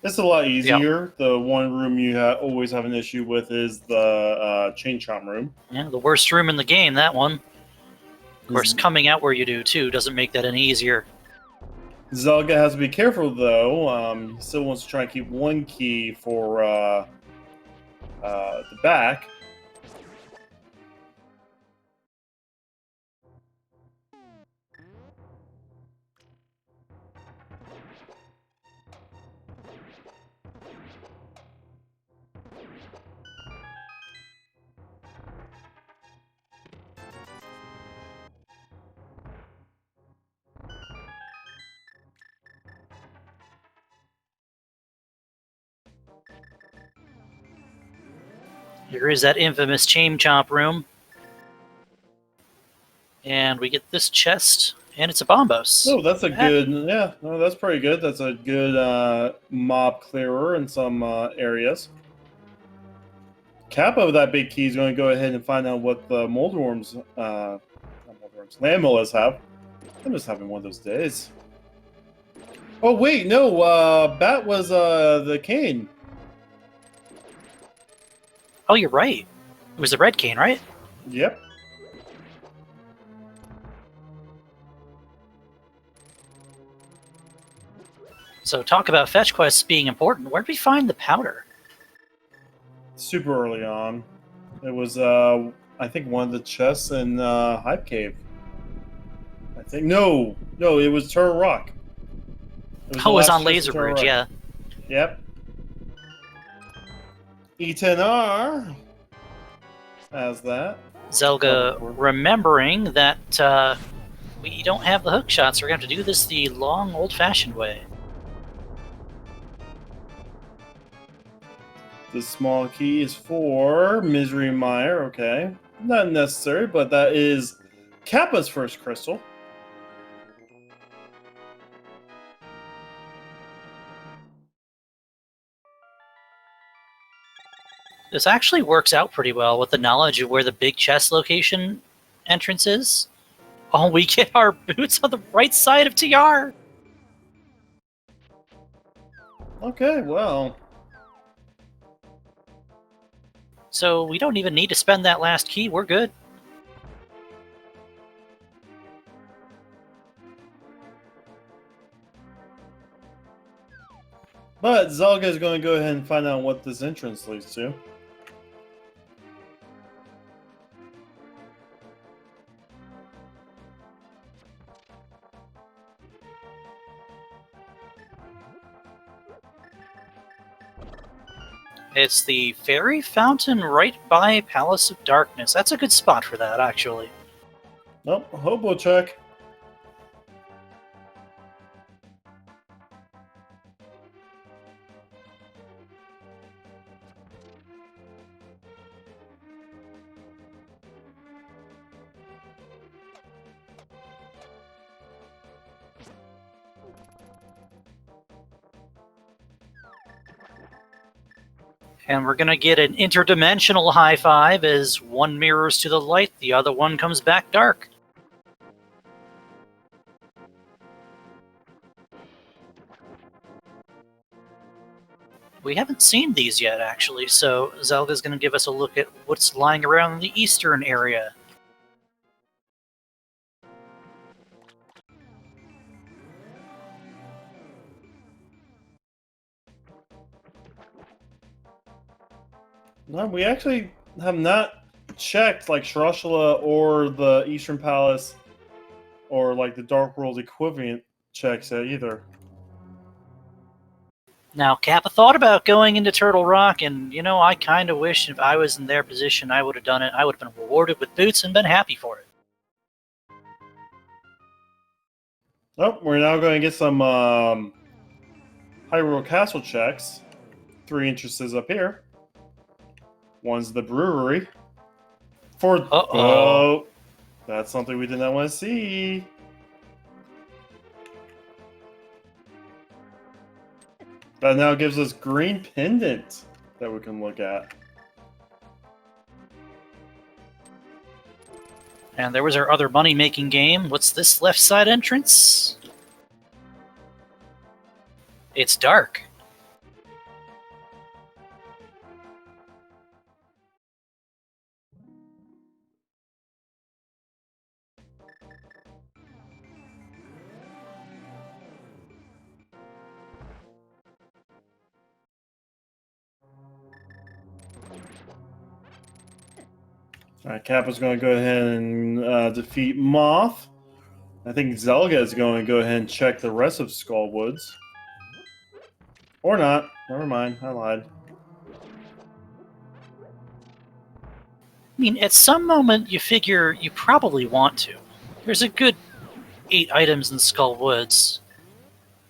It's a lot easier. Yep. The one room you always have an issue with is the Chain Chomp room. Yeah, the worst room in the game, that one. Of course, coming out where you do, too, doesn't make that any easier. Zelga has to be careful, though. He still wants to try and keep one key for the back. Here is that infamous Chain Chomp room. And we get this chest, and it's a Bombos. Oh, that's a good, yeah, no, that's pretty good. That's a good mob clearer in some areas. Kappa with that big key is going to go ahead and find out what the Moldworms, not Moldworms, Landmollas have. I'm just having one of those days. Oh, wait, no, Bat was the cane. Oh, you're right. It was the red cane, right? Yep. So talk about fetch quests being important. Where did we find the powder? Super early on. It was, I think, one of the chests in Hype Cave. I think. No, it was Turtle Rock. It was on Laser Bridge, yeah. Yep. E10R has that. Zelga remembering that we don't have the hook shots. We're going to have to do this the long, old-fashioned way. The small key is for Misery Mire, okay. Not necessary, but that is Kappa's first crystal. This actually works out pretty well with the knowledge of where the big chest location entrance is. Oh, we get our boots on the right side of TR! Okay, well. So we don't even need to spend that last key, we're good. But Zelga is going to go ahead and find out what this entrance leads to. It's the Fairy Fountain right by Palace of Darkness. That's a good spot for that, actually. Nope, hobo check. And we're going to get an interdimensional high five as one mirrors to the light, the other one comes back dark. We haven't seen these yet, actually, so Zelda's going to give us a look at what's lying around in the eastern area. No, we actually have not checked like Shirashula or the Eastern Palace or like the Dark World equivalent checks yet either. Now, Kappa thought about going into Turtle Rock, and, you know, I kind of wish if I was in their position, I would have done it. I would have been rewarded with boots and been happy for it. Oh, we're now going to get some Hyrule Castle checks. 3 entrances up here. One's the brewery. Oh, that's something we did not want to see. That now gives us green pendant that we can look at. And there was our other money-making game. What's this left side entrance? It's dark. Alright, Kappa's going to go ahead and defeat Moth. I think Zelga is going to go ahead and check the rest of Skullwoods. Or not. Never mind, I lied. I mean, at some moment, you figure you probably want to. There's a good 8 items in Skull Woods.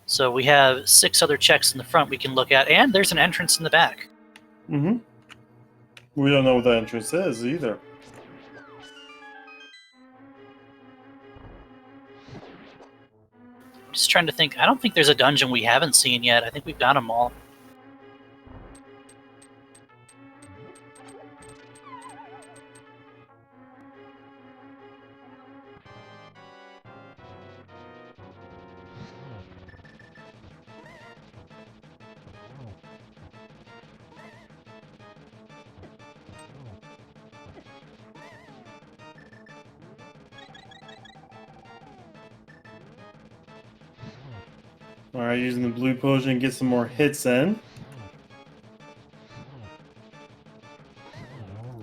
So we have 6 other checks in the front we can look at, and there's an entrance in the back. Mm-hmm. We don't know what the entrance is either. Just trying to think. I don't think there's a dungeon we haven't seen yet. I think we've got them all. Alright, using the blue potion, get some more hits in.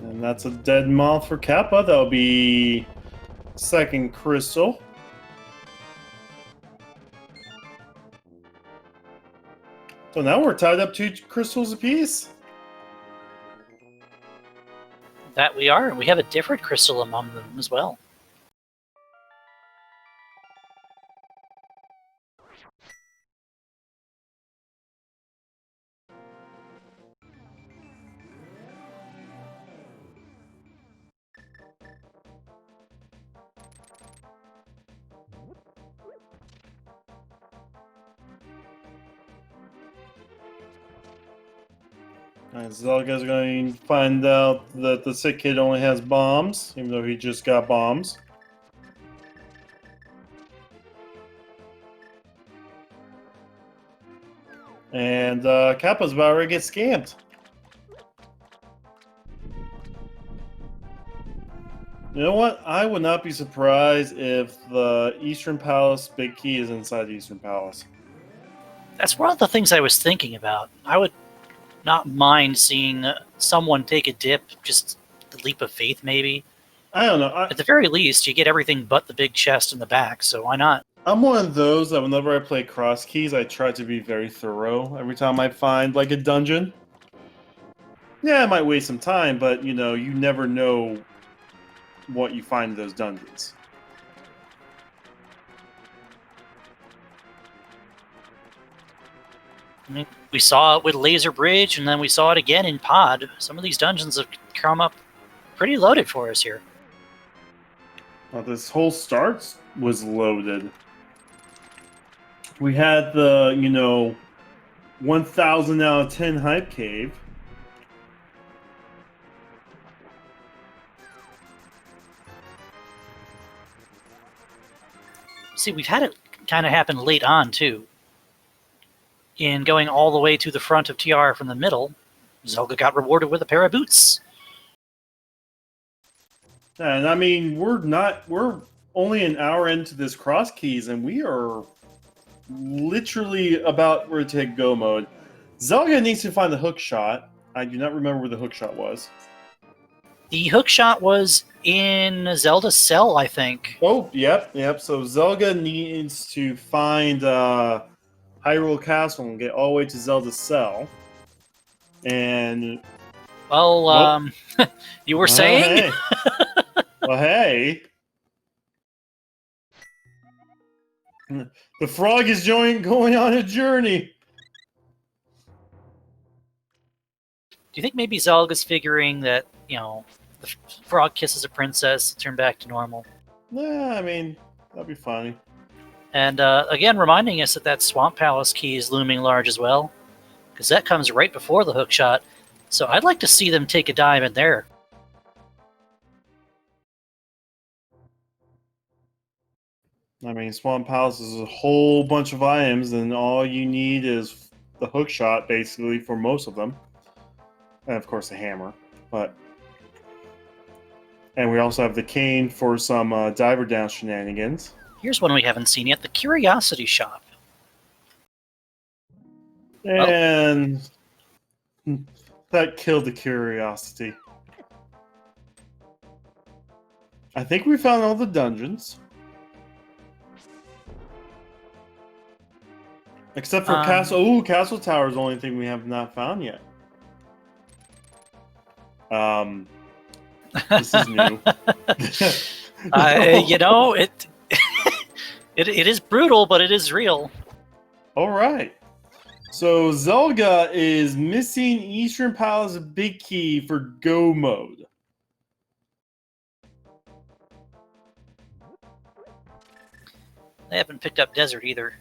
And that's a dead moth for Kappa. That'll be second crystal. So now we're tied up 2 crystals apiece. That we are, and we have a different crystal among them as well. Alright, Zelga's going to find out that the sick kid only has bombs, even though he just got bombs. And Kappa's about ready to get scammed. You know what? I would not be surprised if the Eastern Palace big key is inside the Eastern Palace. That's one of the things I was thinking about. I would not mind seeing someone take a dip, just the leap of faith, maybe. I don't know. At the very least, you get everything but the big chest in the back, so why not? I'm one of those that whenever I play Crosskeys, I try to be very thorough every time I find, like, a dungeon. Yeah, I might waste some time, but, you know, you never know what you find in those dungeons. I mean, we saw it with Laser Bridge, and then we saw it again in Pod. Some of these dungeons have come up pretty loaded for us here. Well, this whole start was loaded. We had the, 1,000 out of 10 hype cave. See, we've had it kind of happen late on, too. In going all the way to the front of TR from the middle, Zelga got rewarded with a pair of boots. And I mean, we're only an hour into this Crosskeys, and we are literally about ready to take go mode. Zelga needs to find the hook shot. I do not remember where the hook shot was. The hook shot was in Zelda's cell, I think. Oh, yep. So Zelga needs to find Hyrule Castle and get all the way to Zelda's cell. And well, you were saying? Hey. Well, hey. The frog is going on a journey. Do you think maybe Zelga's figuring that, the frog kisses a princess, turn back to normal? Yeah, I mean, that'd be funny. And again, reminding us that Swamp Palace key is looming large as well, because that comes right before the hook shot. So I'd like to see them take a dive in there. I mean, Swamp Palace is a whole bunch of items, and all you need is the hook shot, basically, for most of them. And, of course, a hammer. And we also have the cane for some diver down shenanigans. Here's one we haven't seen yet, the Curiosity Shop. And that killed the curiosity. I think we found all the dungeons. Except for Castle... Ooh, Castle Tower is the only thing we have not found yet. This is new. It is brutal, but it is real. All right. So Zelga is missing Eastern Palace Big Key for Go mode. They haven't picked up Desert either.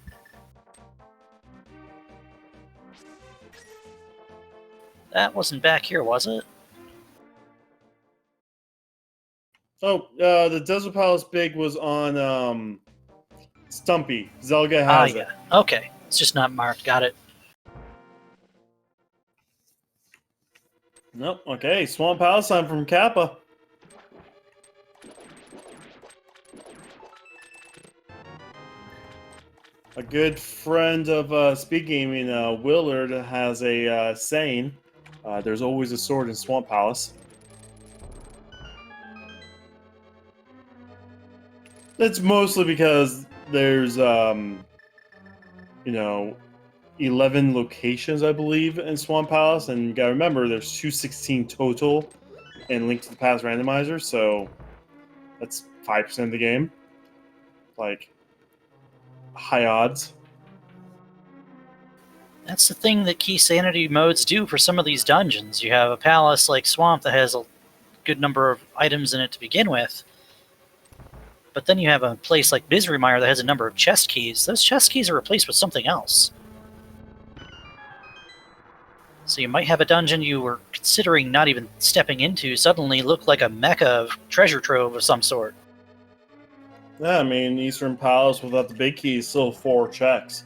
That wasn't back here, was it? Oh, the Desert Palace Big was on Stumpy. Zelga has it. Okay. It's just not marked. Got it. Nope. Okay, Swamp Palace time from Kappa. A good friend of Speed Gaming, Willard, has a saying, there's always a sword in Swamp Palace. That's mostly because there's, 11 locations, I believe, in Swamp Palace, and you gotta remember, there's 216 total in Link to the Past Randomizer, so that's 5% of the game. Like, high odds. That's the thing that key sanity modes do for some of these dungeons. You have a palace like Swamp that has a good number of items in it to begin with, but then you have a place like Misery Mire that has a number of chest keys. Those chest keys are replaced with something else. So you might have a dungeon you were considering not even stepping into suddenly look like a mecca of treasure trove of some sort. Yeah, I mean, Eastern Palace without the big key is still 4 checks.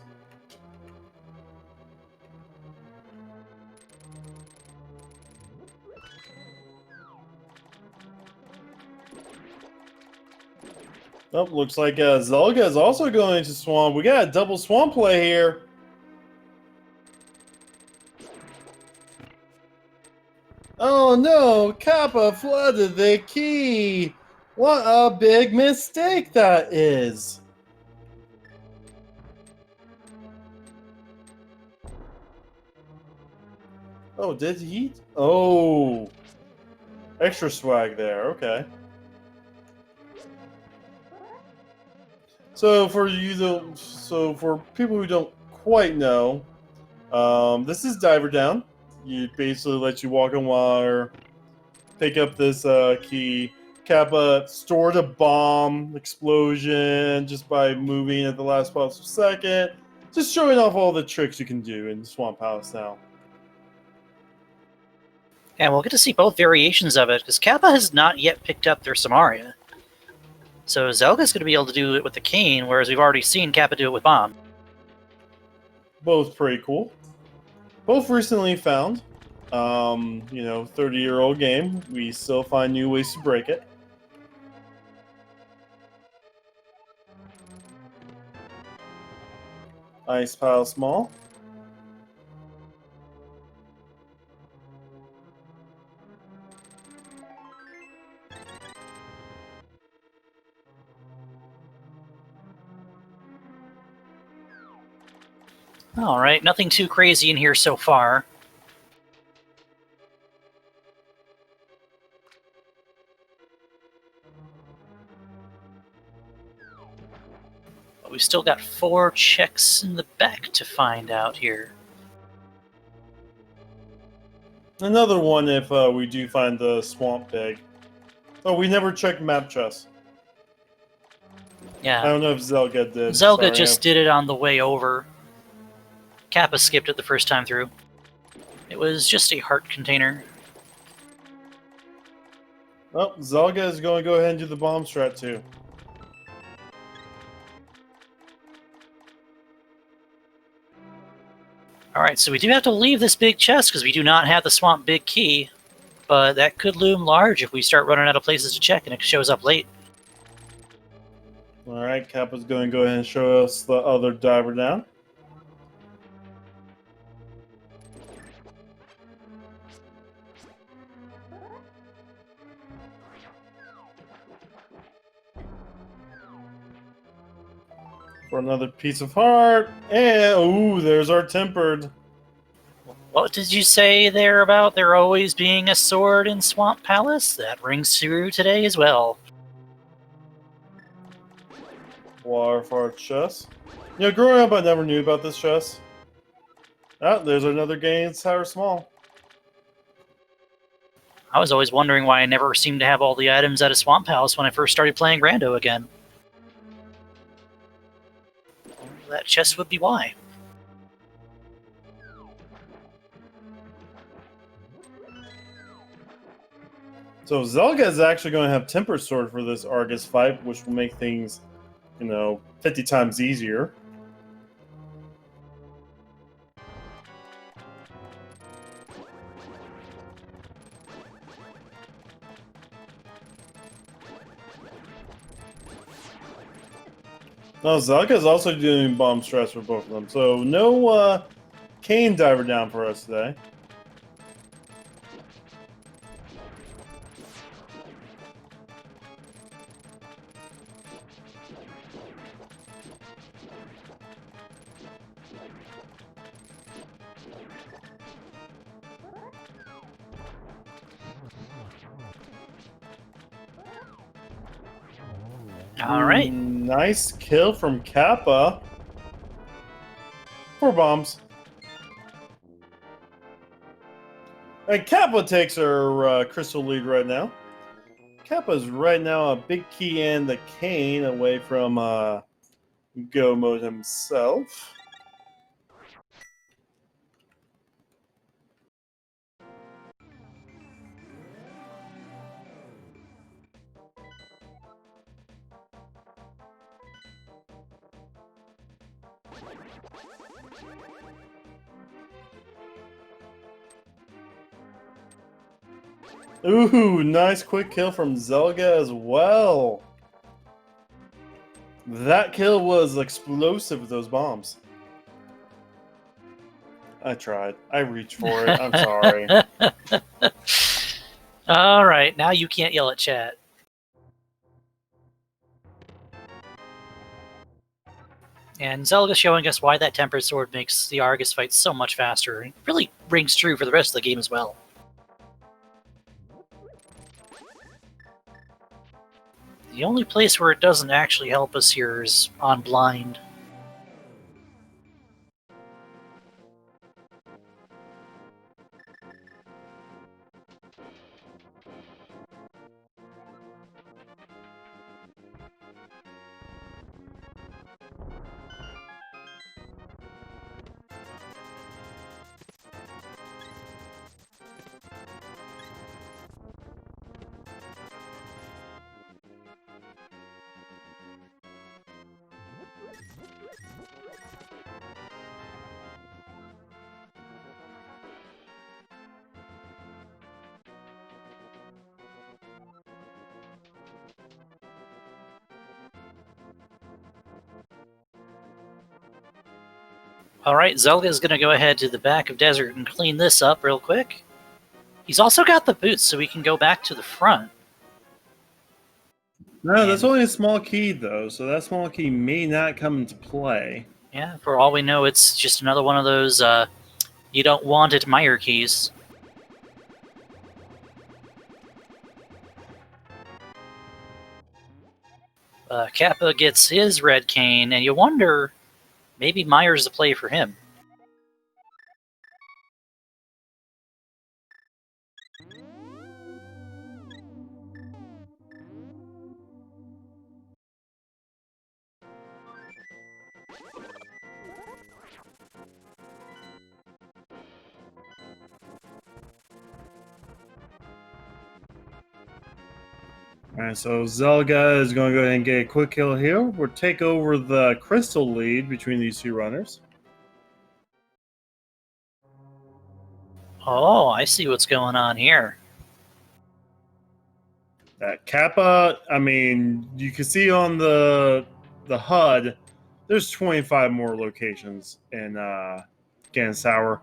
Oh, looks like Zelga is also going to Swamp. We got a double Swamp play here. Oh no, Kappa flooded the key. What a big mistake that is. Oh, did he? Oh. Extra swag there, okay. So for people who don't quite know, this is Diver Down. You basically let you walk on water, pick up this key. Kappa stored a bomb explosion just by moving at the last possible second. Just showing off all the tricks you can do in Swamp House now. And we'll get to see both variations of it, because Kappa has not yet picked up their Samaria. So Zelga's going to be able to do it with the cane, whereas we've already seen Kappa do it with Bomb. Both pretty cool. Both recently found. 30-year-old game. We still find new ways to break it. Ice Pile Small. Alright, nothing too crazy in here so far. But we've still got 4 checks in the back to find out here. Another one if we do find the Swamp Pig. Oh, we never checked map chest. Yeah. I don't know if Zelga did. Zelga just did it on the way over. Kappa skipped it the first time through. It was just a heart container. Oh, Zelga is going to go ahead and do the bomb strat too. Alright, so we do have to leave this big chest because we do not have the Swamp Big Key. But that could loom large if we start running out of places to check and it shows up late. Alright, Kappa's going to go ahead and show us the other Diver Down. For another piece of heart. And, ooh, there's our tempered. What did you say there about there always being a sword in Swamp Palace? That rings true today as well. Water for our chest. Growing up, I never knew about this chest. Oh, there's another Ganon's Tower Small. I was always wondering why I never seemed to have all the items at a Swamp House when I first started playing Rando again. That chest would be why. So Zelga is actually going to have Temper Sword for this Argus fight, which will make things, 50 times easier. No, Zelga is also doing bomb stress for both of them, so no Cane Diver down for us today. All right. Nice kill from Kappa. 4 bombs. And Kappa takes her crystal lead right now. Kappa's right now a big key and the cane away from Go Mode himself. Ooh, nice quick kill from Zelga as well. That kill was explosive with those bombs. I tried. I reached for it. I'm sorry. All right, now you can't yell at chat. And Zelga showing us why that Tempered Sword makes the Argus fight so much faster. It really rings true for the rest of the game as well. The only place where it doesn't actually help us here is on blind. Alright, Zelga's going to go ahead to the back of Desert and clean this up real quick. He's also got the boots, so we can go back to the front. No, that's only a small key, though, so that small key may not come into play. Yeah, for all we know, it's just another one of those you don't want it Meyer keys. Kappa gets his red cane, and you wonder, maybe Meyer's the play for him. Alright, so Zelga is going to go ahead and get a quick kill here. We'll take over the crystal lead between these two runners. Oh, I see what's going on here. That Kappa, I mean, you can see on the HUD, there's 25 more locations in Ganon's Tower.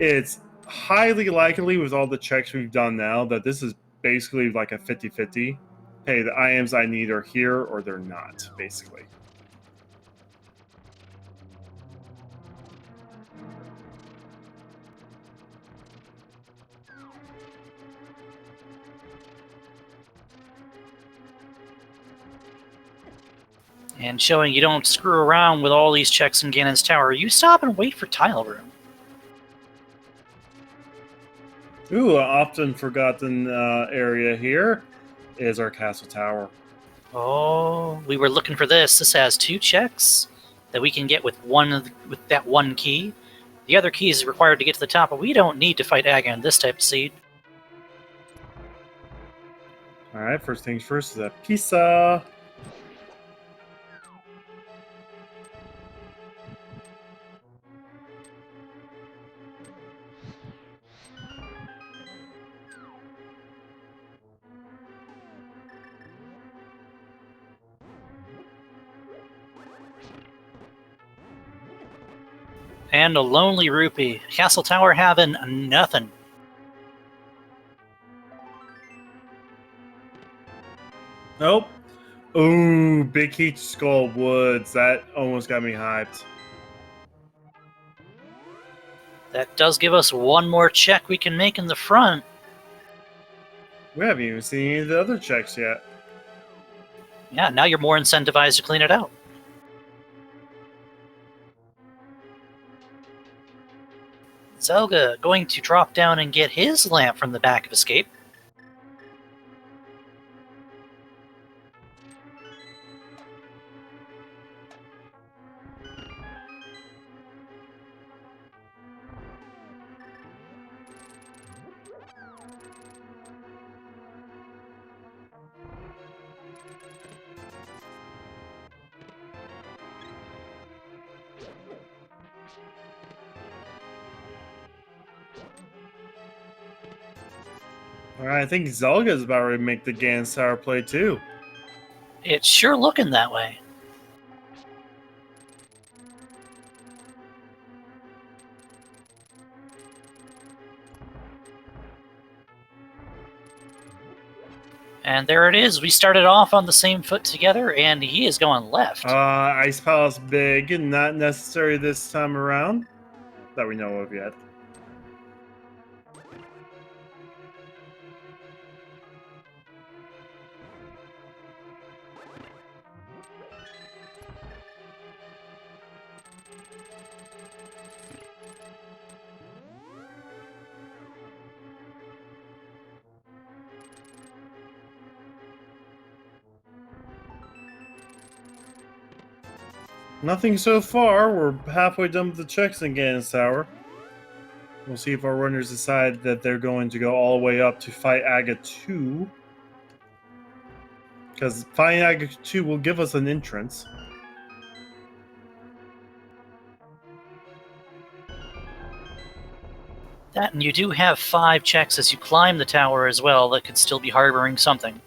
It's highly likely with all the checks we've done now that this is basically like a 50-50. Hey, the items I need are here or they're not, basically. And showing you don't screw around with all these checks in Ganon's Tower. You stop and wait for Tile Room. Ooh, an often forgotten area here is our castle tower. Oh, we were looking for this. This has 2 checks that we can get with that one key. The other key is required to get to the top, but we don't need to fight Aga in this type of seed. Alright, first things first is a pizza. And a lonely rupee. Castle Tower having nothing. Nope. Ooh, Big Heat Skull Woods. That almost got me hyped. That does give us one more check we can make in the front. We haven't even seen any of the other checks yet. Yeah, now you're more incentivized to clean it out. Zelga going to drop down and get his lamp from the back of Escape. Alright, I think Zelga's about ready to make the Gans Tower play too. It's sure looking that way. And there it is. We started off on the same foot together, and he is going left. Ice Palace big, not necessary this time around. That we know of yet. Nothing so far. We're halfway done with the checks in Ganon Tower. We'll see if our runners decide that they're going to go all the way up to fight Aga 2. Because fighting Aga 2 will give us an entrance. That, and you do have 5 checks as you climb the tower as well that could still be harboring something.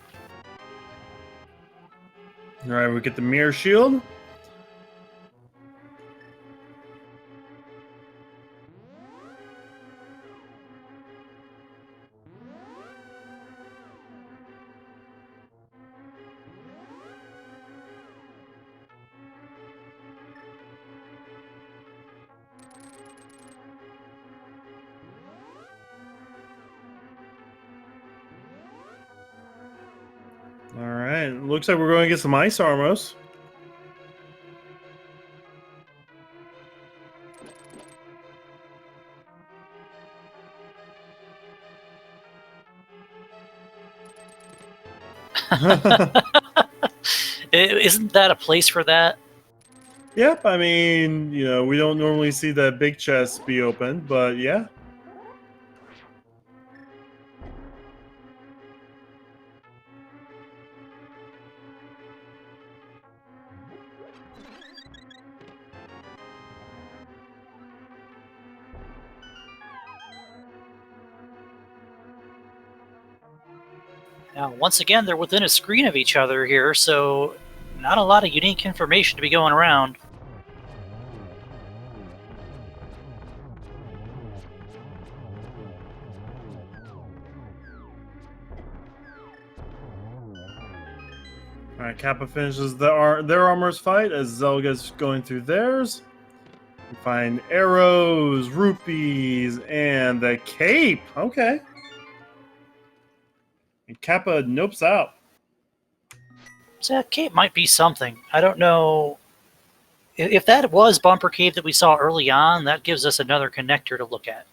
Alright, we get the Mirror Shield. Alright, looks like we're going to get some Ice Armors. Isn't that a place for that? Yep, I mean, you know, we don't normally see that big chest be opened, but yeah. Now, once again, they're within a screen of each other here, so not a lot of unique information to be going around. Alright, Kappa finishes their armors fight as Zelga's going through theirs. We find arrows, rupees, and the cape. Okay. And Kappa nopes out. So that cape might be something. I don't know. If that was Bumper Cave that we saw early on, that gives us another connector to look at.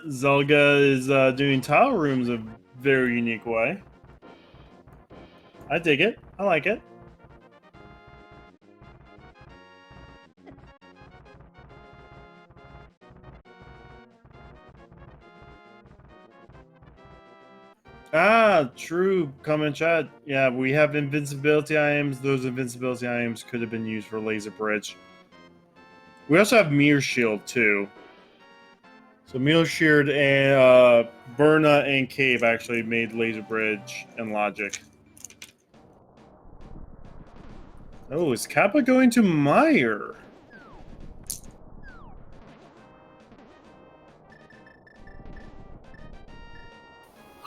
Zelga is doing tile rooms a very unique way. I dig it. I like it. Ah, true. Comment chat. Yeah, we have invincibility items. Those invincibility items could have been used for laser bridge. We also have mirror shield too. So mirror shield and Burna and Cave actually made laser bridge and logic. Oh, is Kappa going to Meyer?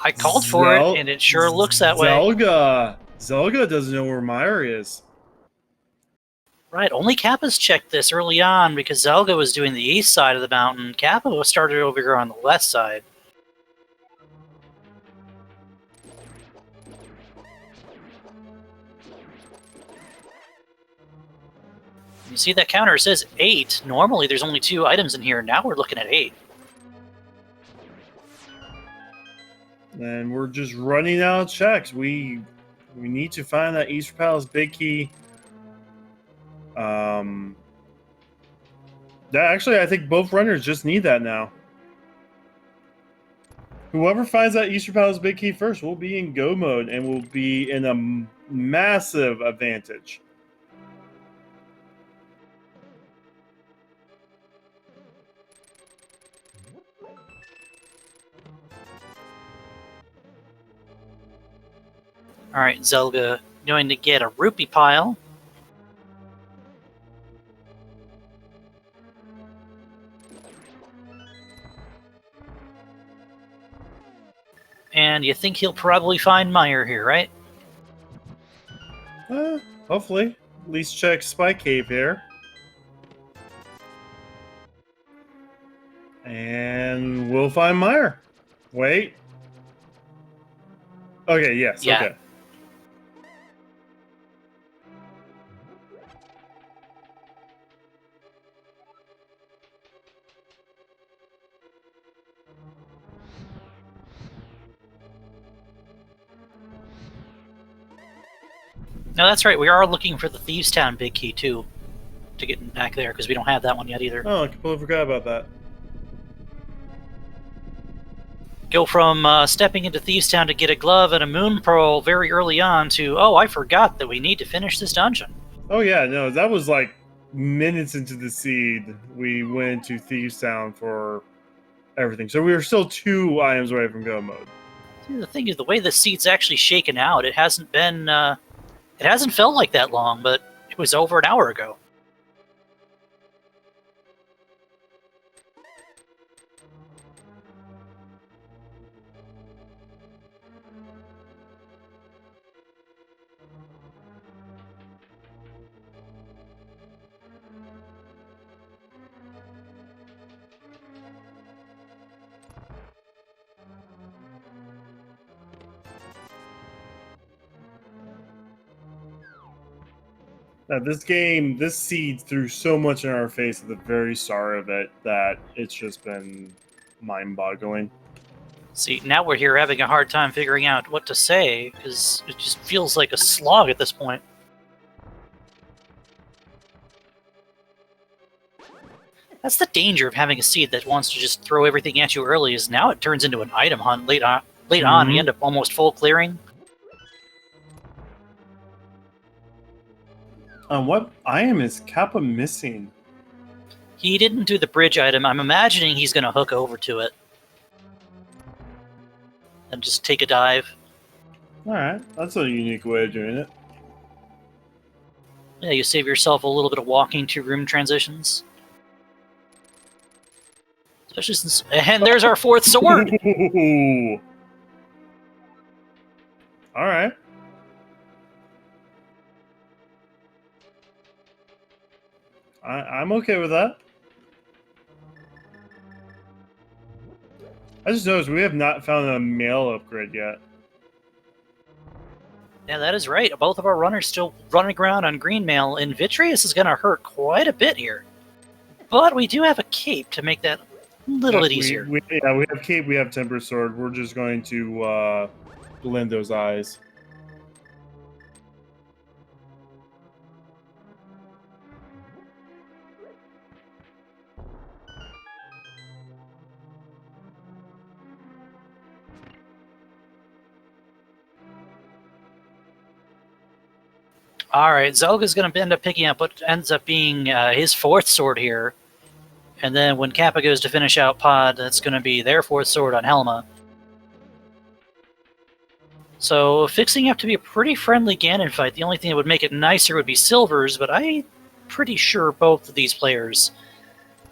I called for it, and it sure looks that way. Zelga doesn't know where Meyer is. Right, only Kappa's checked this early on because Zelga was doing the east side of the mountain. Kappa started over here on the west side. You see that counter? It says 8. Normally there's only 2 items in here. Now we're looking at 8. And we're just running out of checks. We need to find that East Palace big key. Actually, I think both runners just need that now. Whoever finds that Eastern Palace big key first will be in go mode and will be in a massive advantage. Alright, Zelga going to get a rupee pile. And you think he'll probably find Meyer here, right? Hopefully. At least check Spy Cave here. And we'll find Meyer. Wait. Okay, yes, yeah. Okay. No, that's right. We are looking for the Thieves Town big key, too, to get back there, because we don't have that one yet either. Oh, I completely forgot about that. Go from stepping into Thieves Town to get a glove and a moon pearl very early on to, oh, I forgot that we need to finish this dungeon. Oh, yeah, no, that was like minutes into the seed. We went to Thieves Town for everything. So we were still 2 items away from go mode. See, the thing is, the way the seed's actually shaken out, it hasn't been... it hasn't felt like that long, but it was over an hour ago. Now, this seed threw so much in our face at the very start of it that it's just been mind-boggling. See, now we're here having a hard time figuring out what to say, because it just feels like a slog at this point. That's the danger of having a seed that wants to just throw everything at you early, is now it turns into an item hunt late on, and you end up almost full clearing. What item is Kappa missing? He didn't do the bridge item. I'm imagining he's going to hook over to it. And just take a dive. Alright, that's a unique way of doing it. Yeah, you save yourself a little bit of walking to room transitions. Especially since... And there's our 4th sword! Alright. I'm okay with that. I just noticed we have not found a mail upgrade yet. Yeah, that is right. Both of our runners still running around on green mail, and Vitreous is going to hurt quite a bit here. But we do have a cape to make that little bit easier. We have Cape, we have Temper Sword. We're just going to blend those eyes. All right, Zelga's going to end up picking up what ends up being his fourth sword here. And then when Kappa goes to finish out Pod, that's going to be their fourth sword on Helma. So fixing up to be a pretty friendly Ganon fight. The only thing that would make it nicer would be Silver's, but I'm pretty sure both of these players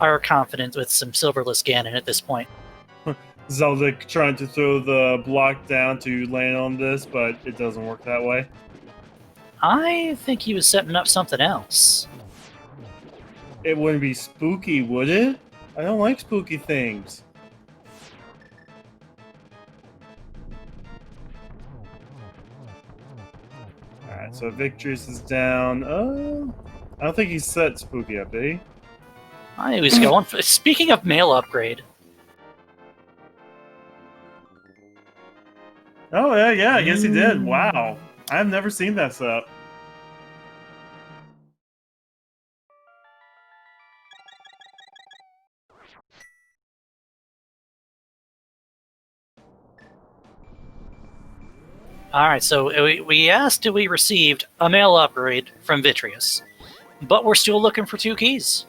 are confident with some Silverless Ganon at this point. Zelda trying to throw the block down to land on this, but it doesn't work that way. I think he was setting up something else. It wouldn't be spooky, would it? I don't like spooky things. Alright, so Victorious is down. I don't think he set spooky up, did he? I was going for, speaking of male upgrade. Oh, yeah, I guess he did. Wow. I've never seen that setup. Alright, so we asked if we received a male upgrade from Vitreous, but we're still looking for 2 keys.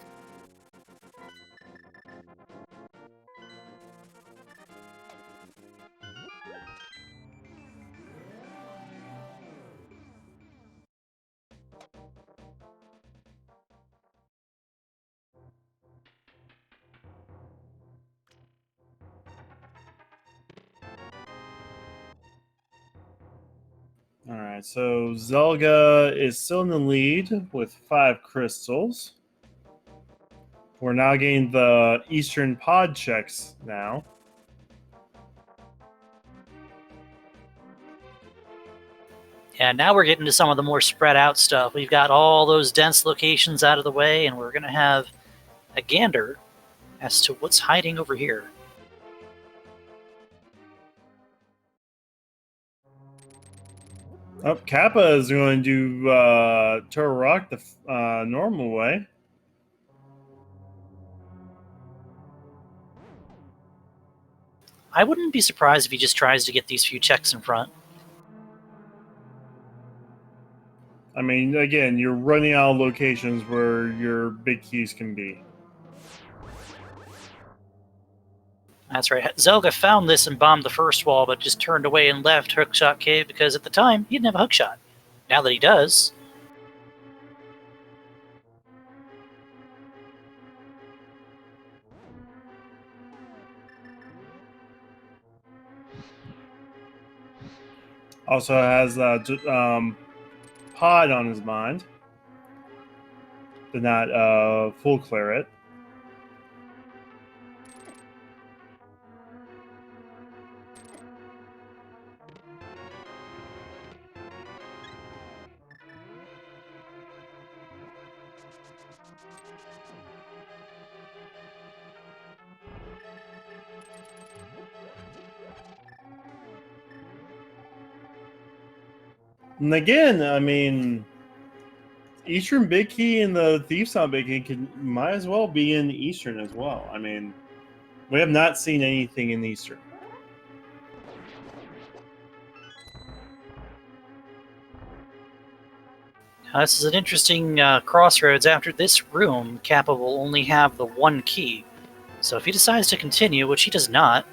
Alright, so Zelga is still in the lead with 5 crystals. We're now getting the Eastern pod checks now. Yeah, now we're getting to some of the more spread out stuff. We've got all those dense locations out of the way, and we're going to have a gander as to what's hiding over here. Oh, Kappa is going to Turtle Rock the normal way. I wouldn't be surprised if he just tries to get these few checks in front. I mean, again, you're running out of locations where your big keys can be. That's right. Zelga found this and bombed the first wall, but just turned away and left Hookshot Cave because at the time he didn't have a hookshot. Now that he does, Also has pod on his mind. Did not full clear it. And again, I mean, Eastern Big Key and the Thief Sound Big Key might as well be in Eastern as well. I mean, we have not seen anything in Eastern. this is an interesting crossroads. After this room, Kappa will only have the 1 key. So if he decides to continue, which he does not,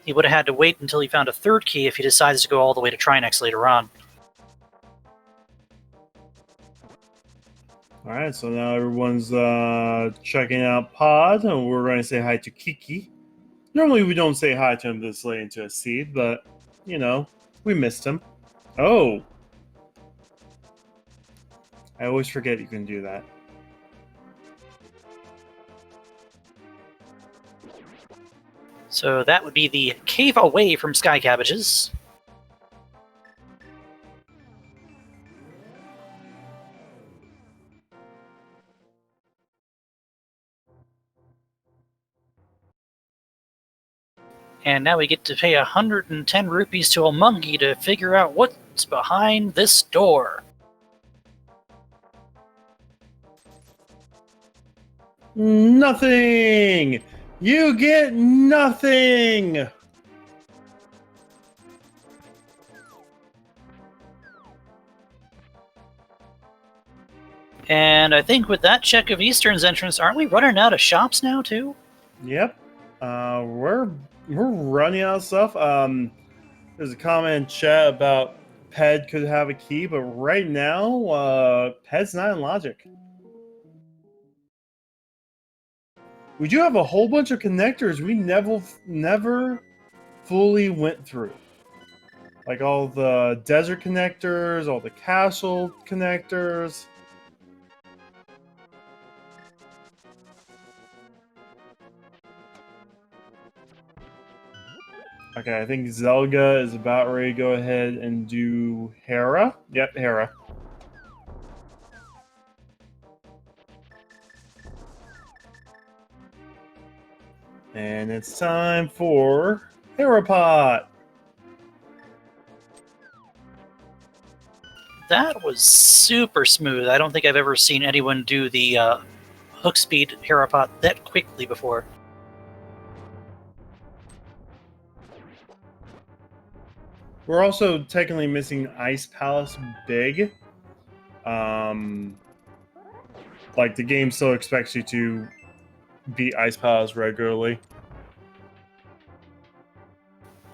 he would have had to wait until he found a 3rd key if he decides to go all the way to Trinex later on. Alright, so now everyone's checking out Pod, and we're going to say hi to Kiki. Normally we don't say hi to him this late into a seed, but, you know, we missed him. Oh! I always forget you can do that. So that would be the cave away from Sky Cabbages. And now we get to pay 110 rupees to a monkey to figure out what's behind this door. Nothing! You get nothing! And I think with that check of Eastern's entrance, aren't we running out of shops now too? Yep. We're running out of stuff. There's a comment in chat about Ped could have a key, but right now, Ped's not in logic. We do have a whole bunch of connectors we never fully went through. Like all the desert connectors, all the castle connectors. Okay, I think Zelga is about ready to go ahead and do Hera. Yep, Hera. And it's time for Hera Pot. That was super smooth. I don't think I've ever seen anyone do the hook speed Hera pot that quickly before. We're also technically missing Ice Palace Big. Like the game still expects you to beat Ice Palace regularly.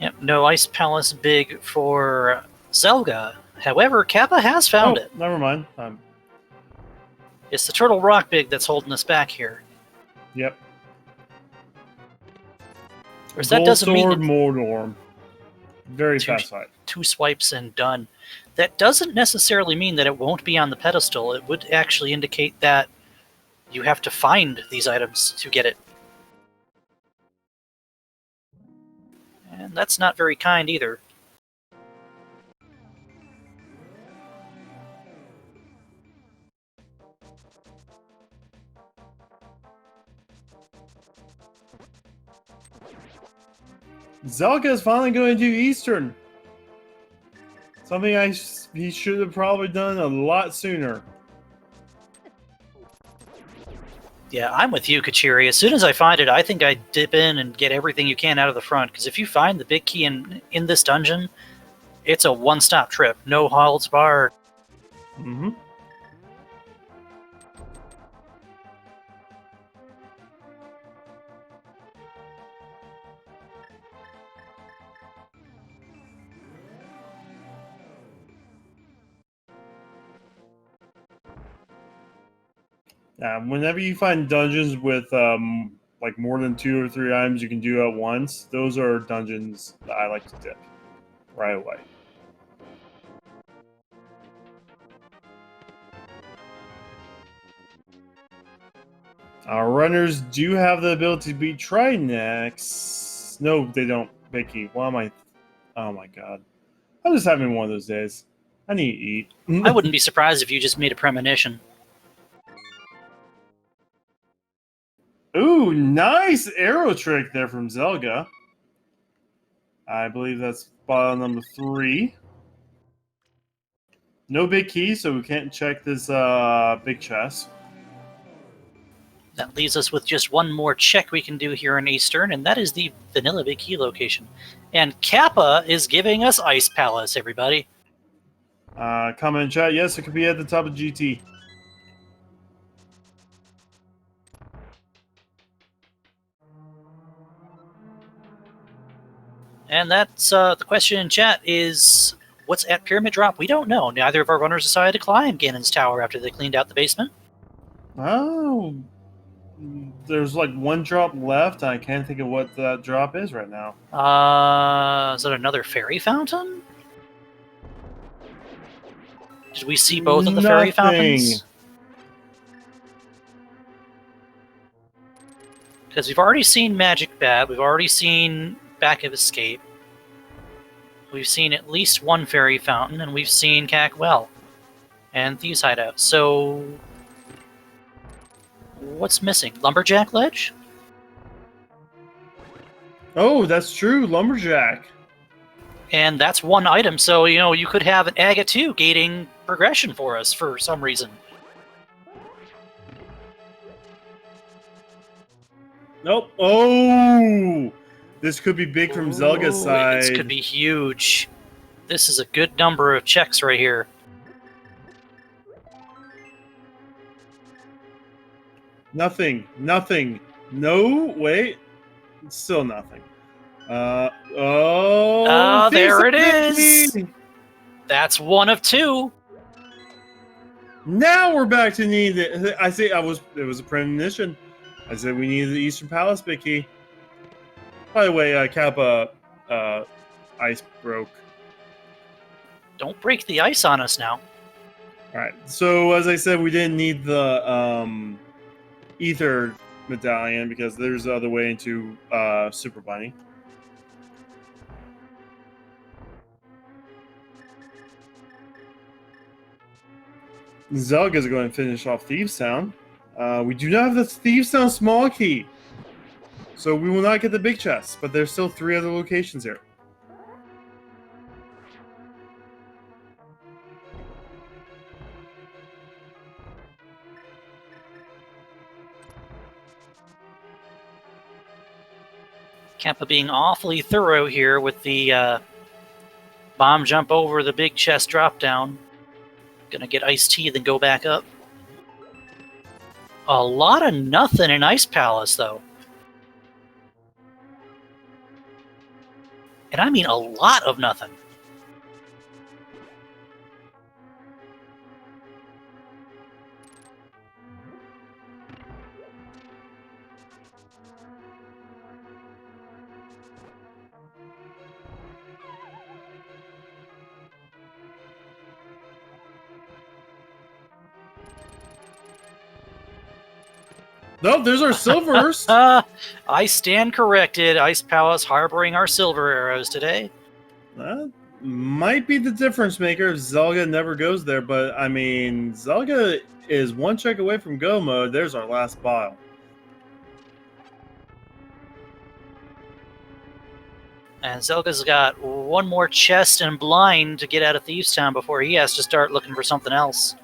Yep, no Ice Palace Big for Zelga. However, Kappa has found it. Never mind. It's the Turtle Rock Big that's holding us back here. Yep. Of course, that doesn't mean Mordor. Very fast fight. 2 swipes and done. That doesn't necessarily mean that it won't be on the pedestal. It would actually indicate that you have to find these items to get it. And that's not very kind either. Zelga is finally going to do Eastern. Something he should have probably done a lot sooner. Yeah, I'm with you, Kachiri. As soon as I find it, I think I dip in and get everything you can out of the front. Because if you find the big key in this dungeon, it's a one-stop trip. No holds barred. Mm-hmm. Whenever you find dungeons with like more than 2 or 3 items you can do at once, those are dungeons that I like to dip right away. Our runners do have the ability to beat Trinex. No, they don't, Vicky. Why am I? Oh my god. I'm just having one of those days. I need to eat. I wouldn't be surprised if you just made a premonition. Ooh, nice arrow trick there from Zelga. I believe that's bottle number 3. No big key, so we can't check this big chest. That leaves us with just one more check we can do here in Eastern, and that is the Vanilla Big Key location. And Kappa is giving us Ice Palace, everybody. Comment in chat, yes, it could be at the top of GT. And that's the question in chat is, what's at Pyramid Drop? We don't know. Neither of our runners decided to climb Ganon's Tower after they cleaned out the basement. Oh, there's like 1 drop left. I can't think of what that drop is right now. Is that another fairy fountain? Did we see both of the fairy fountains? Because we've already seen Magic Bat, we've already seen Back of Escape, we've seen at least 1 fairy fountain, and we've seen Cack Well and Thieves' Hideout. So, what's missing? Lumberjack Ledge? Oh, that's true. Lumberjack. And that's one item, so you could have an Aga 2 gating progression for us for some reason. Nope. Oh! This could be big from Zelga's Ooh, side. This could be huge. This is a good number of checks right here. Nothing. Nothing. No, wait. Still nothing. Oh, There it Thieves' is! That's one of two. Now we're back to need it. I say it was a premonition. I said we needed the Eastern Palace big key. By the way, Kappa ice broke. Don't break the ice on us now. Alright. So as I said, we didn't need the ether medallion because there's the other way into Super Bunny. Zelga's going to finish off Thieves Town. We do not have the Thieves Town small key, so we will not get the big chest. But there's still 3 other locations here. Kappa being awfully thorough here with the bomb jump over the big chest drop down. Gonna get iced tea, then go back up. A lot of nothing in Ice Palace, though. And I mean a lot of nothing. No, there's our silvers. I stand corrected. Ice Palace harboring our silver arrows today. That might be the difference maker if Zelga never goes there, but I mean, Zelga is 1 check away from go mode. There's our last bile. And Zelga's got one more chest and blind to get out of Thieves Town before he has to start looking for something else.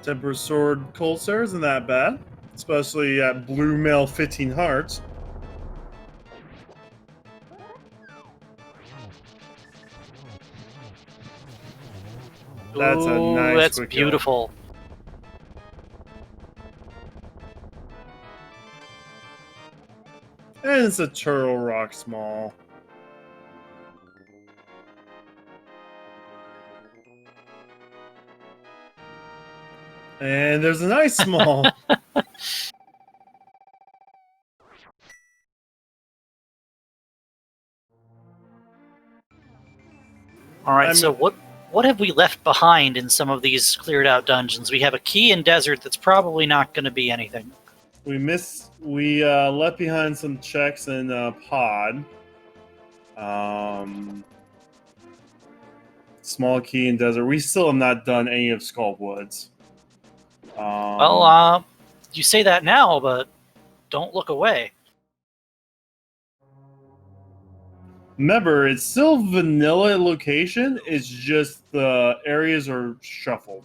Temper Sword Cold Star isn't that bad, especially at Blue Mail 15 hearts. That's a nice. That's quick beautiful. Kill. And it's a Turtle Rock Small. And there's a nice small. All right, so what have we left behind in some of these cleared out dungeons? We have a key in desert that's probably not going to be anything. We left behind some checks in pod. Small key in desert. We still have not done any of Skull Woods. You say that now, but don't look away. Remember, it's still vanilla location. It's just the areas are shuffled.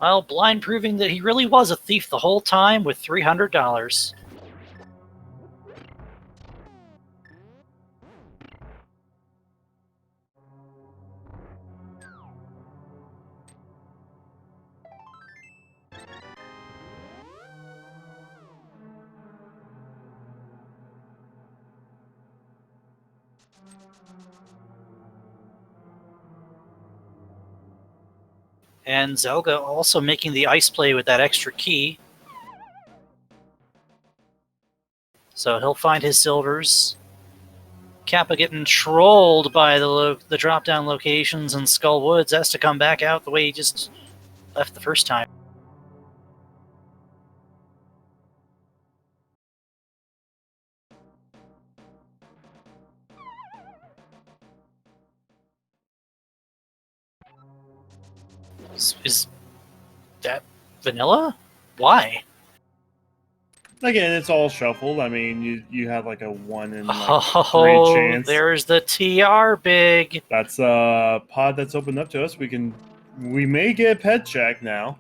Well, blind proving that he really was a thief the whole time with $300. And Zelga also making the ice play with that extra key. So he'll find his silvers. Kappa getting trolled by the drop-down locations, and Skull Woods has to come back out the way he just left the first time. Is that vanilla? Why? Again, it's all shuffled. I mean, you have like a 1 in like 3 Oh, chance. there's the TR big. That's a pod that's opened up to us. We may get a pet check now.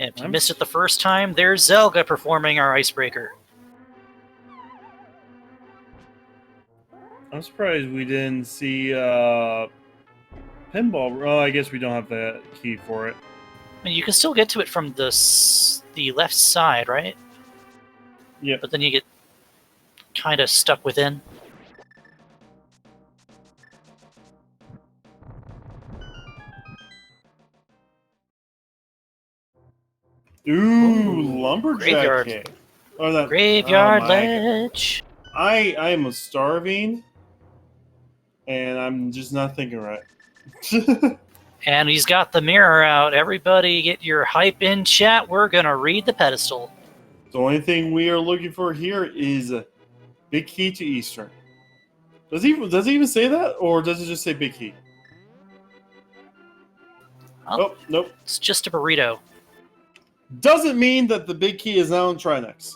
If you missed it the first time, there's Zelga performing our icebreaker. I'm surprised we didn't see pinball. Oh, I guess we don't have the key for it. I mean, you can still get to it from the left side, right? Yep. But then you get kind of stuck within. Ooh, lumberjack graveyard. cake. Or that Graveyard ledge. I am starving, and I'm just not thinking right. And he's got the mirror out. Everybody get your hype in chat. We're going to read the pedestal. The only thing we are looking for here is a big key to Eastern. Does he even say that, or does it just say big key? Oh, nope. It's just a burrito. Doesn't mean that the big key is now in Trinex.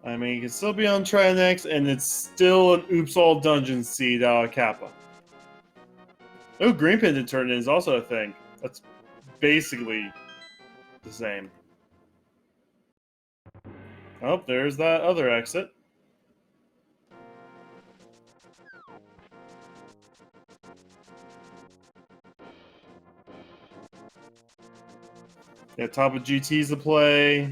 I mean, it can still be on Trinex, and it's still an Oops All Dungeon seed out of Kappa. Oh, Green Pin Turn is also a thing. That's basically the same. Oh, there's that other exit. Yeah, top of GT's to play.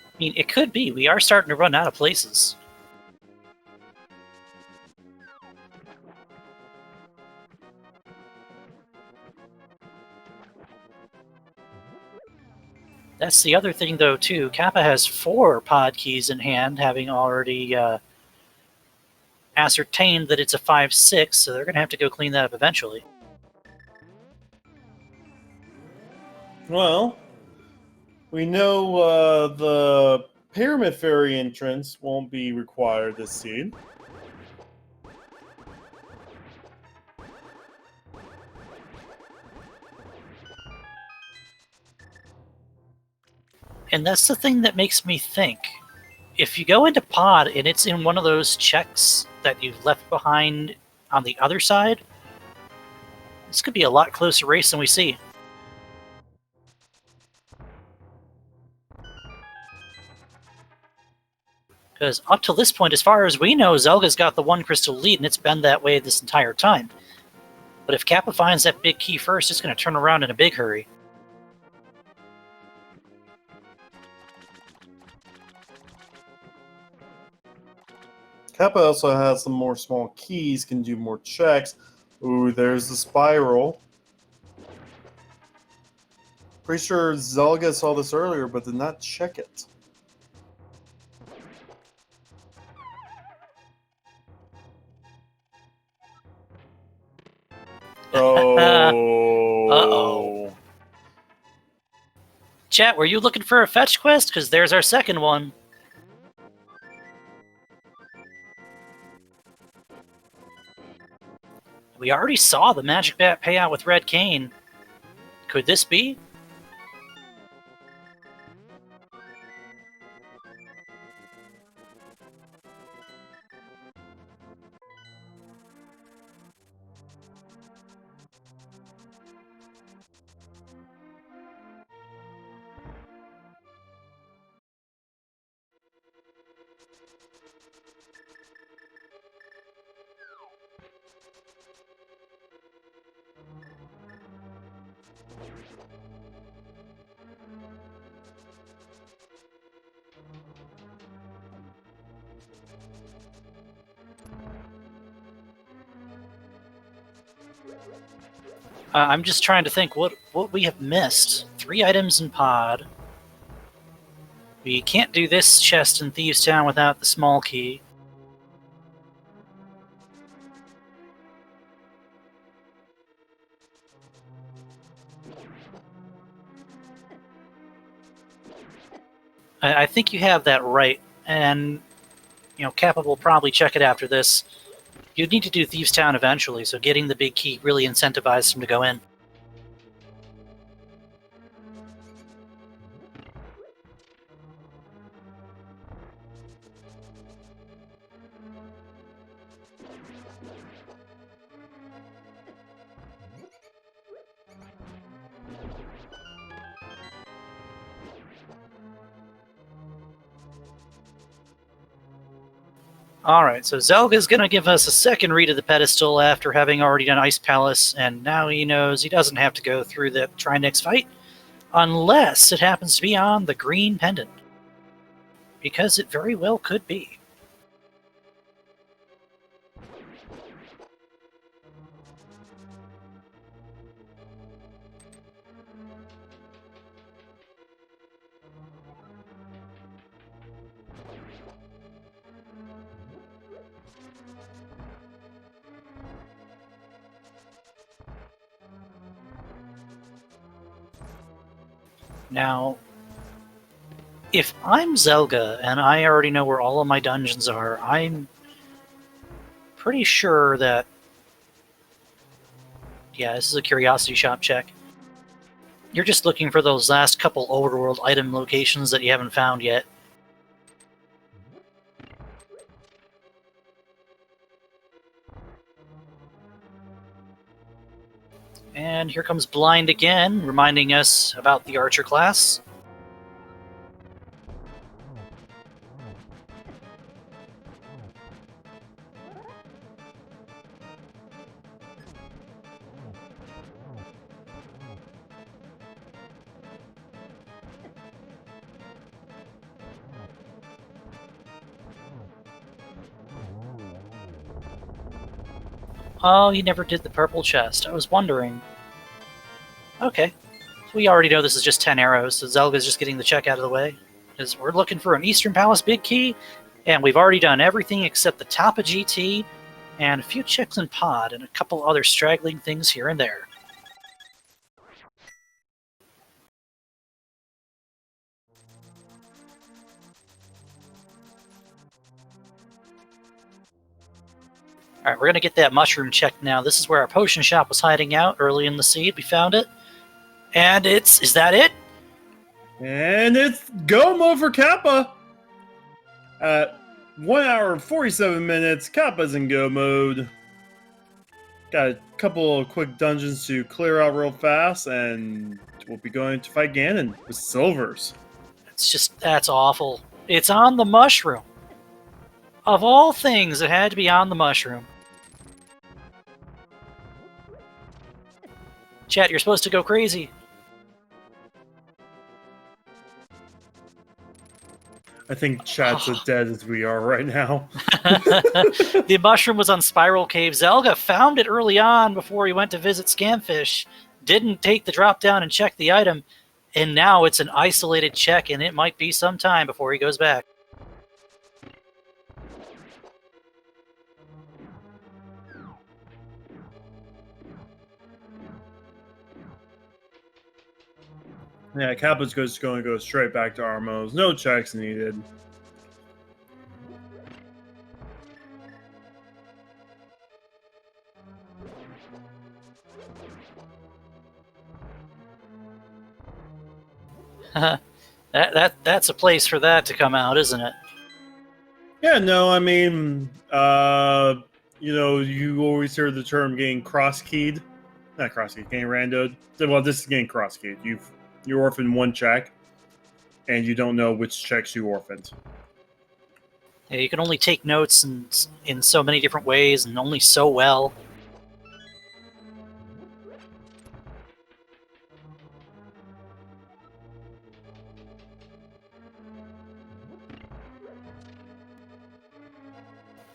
I mean, it could be. We are starting to run out of places. That's the other thing, though, too. Kappa has 4 pod keys in hand, having already ascertained that it's a 5-6, so they're going to have to go clean that up eventually. Well, we know the Pyramid Fairy entrance won't be required this seed. And that's the thing that makes me think. If you go into pod and it's in one of those checks that you've left behind on the other side, this could be a lot closer race than we see. Because up to this point, as far as we know, Zelga's got the 1 crystal lead, and it's been that way this entire time. But if Kappa finds that big key first, it's going to turn around in a big hurry. Kappa also has some more small keys, can do more checks. Ooh, there's the spiral. Pretty sure Zelga saw this earlier, but did not check it. Oh. Uh-oh. Chat, were you looking for a fetch quest? Because there's our second one. We already saw the Magic Bat payout with Red Cane. Could this be? I'm just trying to think what we have missed. 3 items in pod. We can't do this chest in Thieves' Town without the small key. I think you have that right, and Kappa will probably check it after this. You'd need to do Thieves' Town eventually, so getting the big key really incentivized him to go in. Alright, so Zelga's gonna give us a second read of the pedestal after having already done Ice Palace, and now he knows he doesn't have to go through the Trinix fight, unless it happens to be on the green pendant. Because it very well could be. Now, if I'm Zelga and I already know where all of my dungeons are, I'm pretty sure that... Yeah, this is a curiosity shop check. You're just looking for those last couple overworld item locations that you haven't found yet. And here comes Blind again, reminding us about the Archer class. Oh, he never did the purple chest. I was wondering. Okay. So we already know this is just 10 arrows, so Zelga's just getting the check out of the way. Because we're looking for an Eastern Palace big key, and we've already done everything except the top of GT, and a few checks in pod, and a couple other straggling things here and there. Alright, we're going to get that mushroom checked now. This is where our potion shop was hiding out early in the seed. We found it. And is that it? And it's go mode for Kappa. At 1 hour and 47 minutes, Kappa's in go mode. Got a couple of quick dungeons to clear out real fast, and we'll be going to fight Ganon with silvers. That's awful. It's on the mushroom. Of all things, it had to be on the mushroom. Chat, you're supposed to go crazy. I think chat's as dead as we are right now. The mushroom was on Spiral Cave. Zelga found it early on before he went to visit Scamfish. Didn't take the drop down and check the item. And now it's an isolated check, and it might be some time before he goes back. Yeah, Kappa's just going to go straight back to Armos. No checks needed. That's a place for that to come out, isn't it? Yeah, no, I mean, you always hear the term getting cross-keyed. Not cross-keyed, getting randoed. Well, this is getting cross-keyed. You orphaned one check, and you don't know which checks you orphaned. Yeah, you can only take notes in so many different ways, and only so well.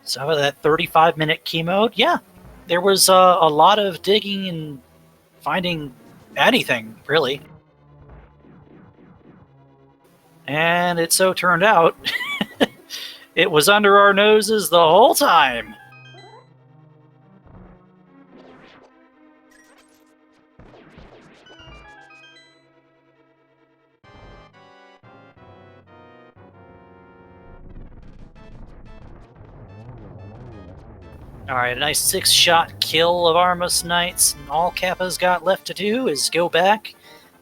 So that 35-minute key mode, yeah, there was a lot of digging and finding anything, really. And it so turned out it was under our noses the whole time. Alright, a nice 6-shot kill of Armos Knights, and all Kappa's got left to do is go back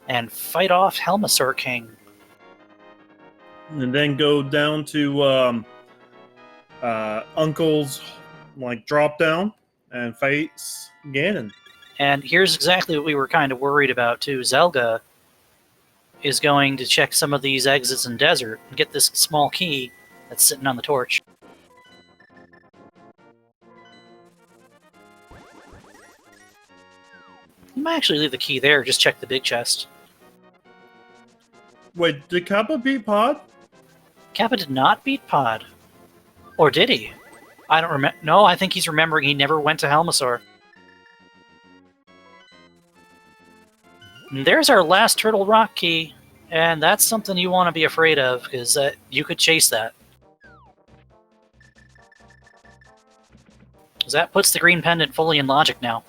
and fight off Helmasaur King. And then go down to Uncle's drop down and face Ganon. And here's exactly what we were kind of worried about too. Zelga is going to check some of these exits in desert and get this small key that's sitting on the torch. You might actually leave the key there, just check the big chest. Wait, did Kappa beat Pod? Kappa did not beat Pod. Or did he? I don't remember. No, I think he's remembering he never went to Helmasaur. And there's our last Turtle Rock key, and that's something you want to be afraid of, because you could chase that. Because that puts the green pendant fully in logic now.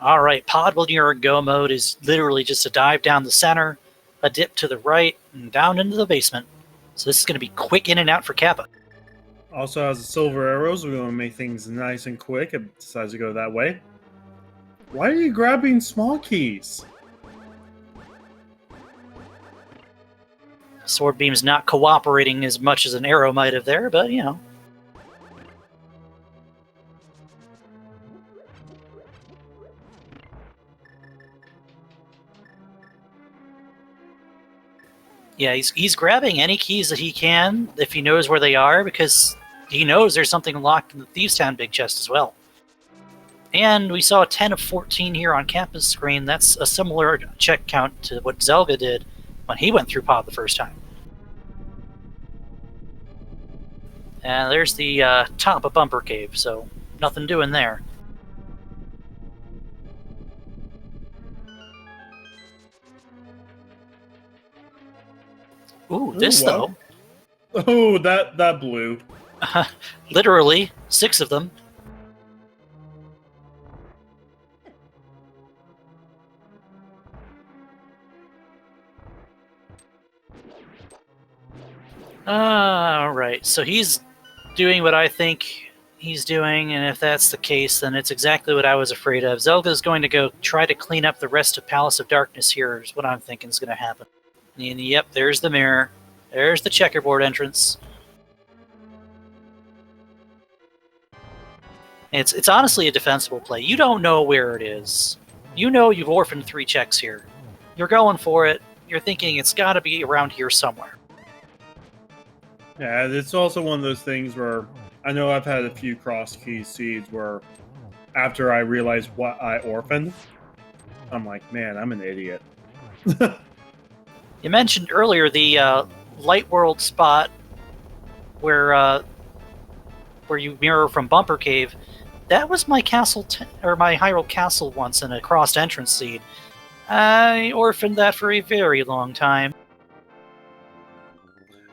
Alright, Pod when you're in go mode is literally just a dive down the center, a dip to the right, and down into the basement. So this is going to be quick in and out for Kappa. Also has the silver arrows. We're going to make things nice and quick. It decides to go that way. Why are you grabbing small keys? Sword Beam's not cooperating as much as an arrow might have there, but you know. Yeah, he's grabbing any keys that he can if he knows where they are, because he knows there's something locked in the Thieves' Town big chest as well. And we saw a 10 of 14 here on Kappa's screen. That's a similar check count to what Zelga did when he went through Pod the first time. And there's the top of Bumper Cave, so nothing doing there. Ooh, this wow. though. Oh, that blew. Literally, 6 of them. Alright, so he's doing what I think he's doing, and if that's the case, then it's exactly what I was afraid of. Zelda's going to go try to clean up the rest of Palace of Darkness here, is what I'm thinking is going to happen. And yep, there's the mirror. There's the checkerboard entrance. It's honestly a defensible play. You don't know where it is. You know you've orphaned 3 checks here. You're going for it. You're thinking it's got to be around here somewhere. Yeah, it's also one of those things where I know I've had a few Crosskeys seeds where after I realized what I orphaned, I'm like, man, I'm an idiot. You mentioned earlier the Light World spot where you mirror from Bumper Cave. That was my castle, or my Hyrule castle once in a crossed entrance seed. I orphaned that for a very long time.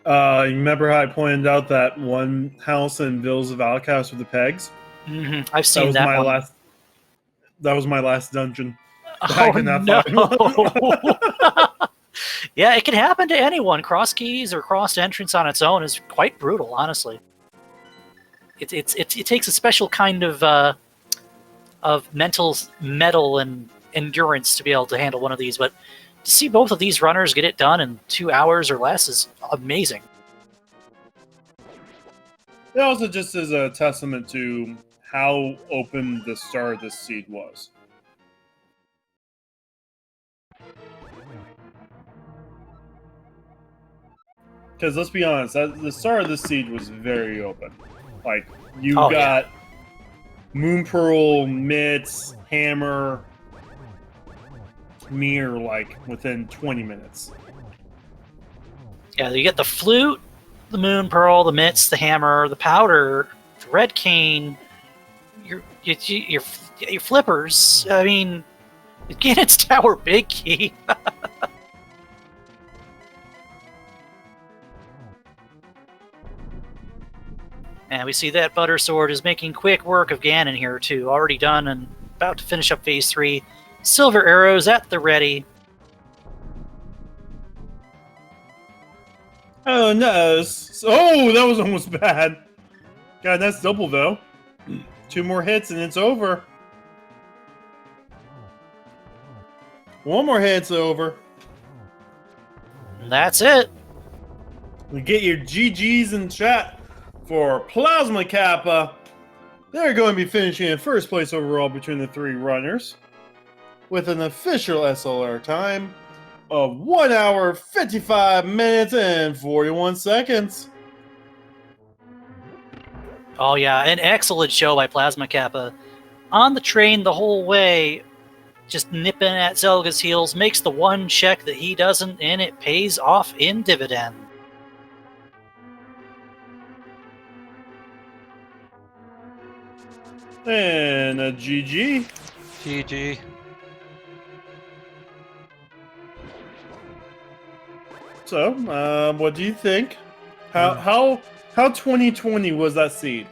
You remember how I pointed out that one house in Vills of Outcast with the pegs? Mm-hmm. I've seen that one. That was my last dungeon. Oh, no! Yeah, it can happen to anyone. Cross keys or crossed entrance on its own is quite brutal, honestly. It takes a special kind of mental metal and endurance to be able to handle one of these, but to see both of these runners get it done in 2 hours or less is amazing. It also just is a testament to how open the start of this seed was. Because let's be honest, the start of this seed was very open. Like, you Oh, got Moon Pearl, Mitts, Hammer, Mirror, like, within 20 minutes. Yeah, you get the flute, the moon pearl, the mitts, the hammer, the powder, the red cane, your flippers. I mean, Ganon's Tower Big Key. And we see that Butter Sword is making quick work of Ganon here too. Already done and about to finish up Phase 3. Silver arrows at the ready. Oh, no. Oh, that was almost bad. God, that's double, though. 2 more hits and it's over. 1 more hit's over. And that's it. We get your GGs in chat for Plasma Kappa. They're going to be finishing in first place overall between the 3 runners with an official SLR time of 1 hour, 55 minutes, and 41 seconds. Oh yeah, an excellent show by Plasma Kappa. On the train the whole way, just nipping at Zelga's heels, makes the one check that he doesn't, and it pays off in dividend. And a GG. GG. So, what do you think? How 2020 was that seed?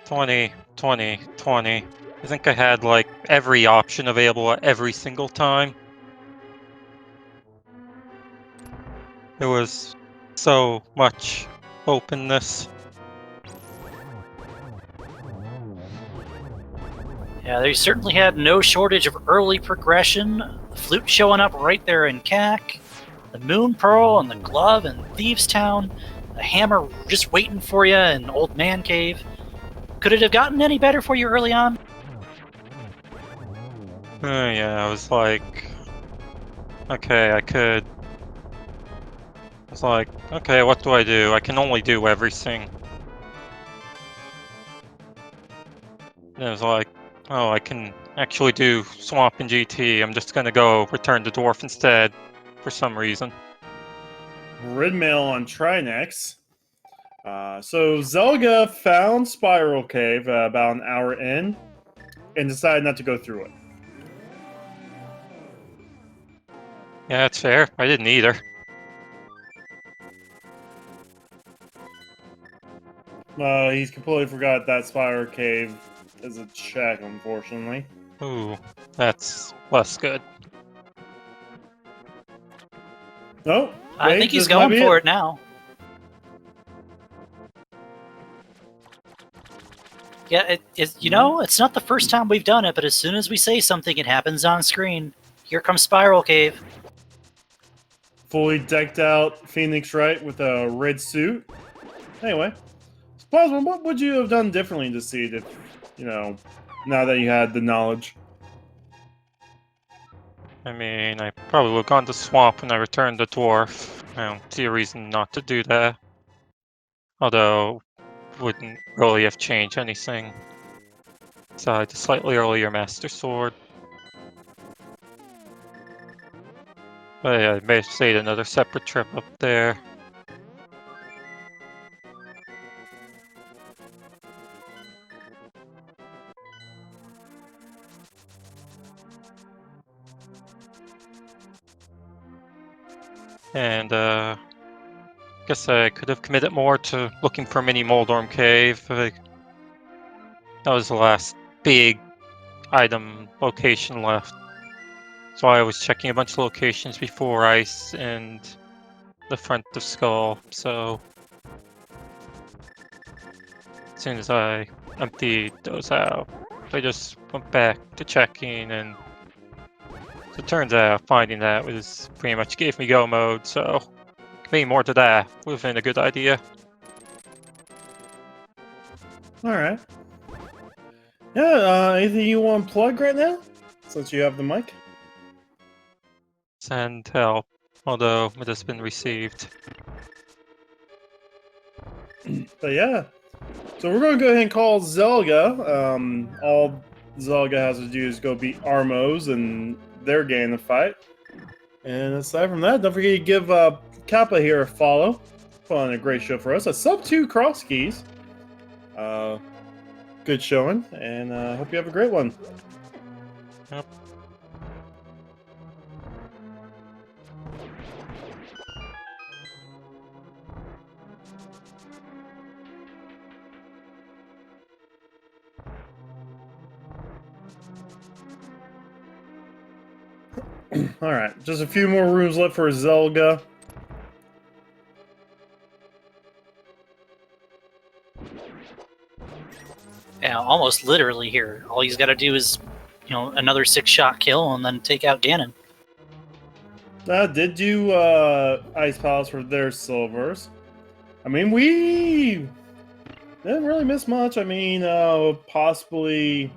20, 20, 20. I think I had like every option available at every single time. There was so much openness. Yeah, they certainly had no shortage of early progression. The flute showing up right there in CAC, the Moon Pearl and the glove in Thieves Town, the hammer just waiting for you in Old Man Cave. Could it have gotten any better for you early on? Yeah, I was like, okay, I could. I was like, okay, what do I do? I can only do everything. And I was like, oh, I can actually do Swamp and GT. I'm just gonna go Return to Dwarf instead, for some reason. Grid mail on Trinex. So Zelga found Spiral Cave about an hour in and decided not to go through it. Yeah, that's fair. I didn't either. He's completely forgot that Spiral Cave is a check, unfortunately. Ooh, that's less good. Oh, I wait, think he's this might going be for it now. Yeah, you know, it's not the first time we've done it, but as soon as we say something, it happens on screen. Here comes Spiral Cave. Fully decked out Phoenix Wright with a red suit. Anyway, Plasma, what would you have done differently to Seed if, you know, now that you had the knowledge? I mean, I probably would have gone to Swamp when I returned the Dwarf. I don't see a reason not to do that. Although, wouldn't really have changed anything. Besides a slightly earlier Master Sword. But yeah, I may have stayed another separate trip up there. And guess I could have committed more to looking for Mini Moldorm Cave. That was the last big item location left. So I was checking a bunch of locations before Ice and the front of Skull. So as soon as I emptied those out, I just went back to checking, and so it turns out finding that was pretty much gave me go mode. So committing more to that would have been a good idea. Alright. Yeah, anything you want to plug right now? Since you have the mic? Send help, although it has been received. But yeah, So we're going to go ahead and call Zelga. All Zelga has to do is go beat Armos and they're getting the fight. And aside from that, don't forget to give Kappa here a follow. Put on a great show for us. A sub 2 Crosskeys. Good showing, and hope you have a great one. Yep. All right, just a few more rooms left for Zelga. Yeah, almost literally here. All he's got to do is, another 6-shot kill and then take out Ganon. Did do Ice Palace for their silvers. I mean, we didn't really miss much. I mean, possibly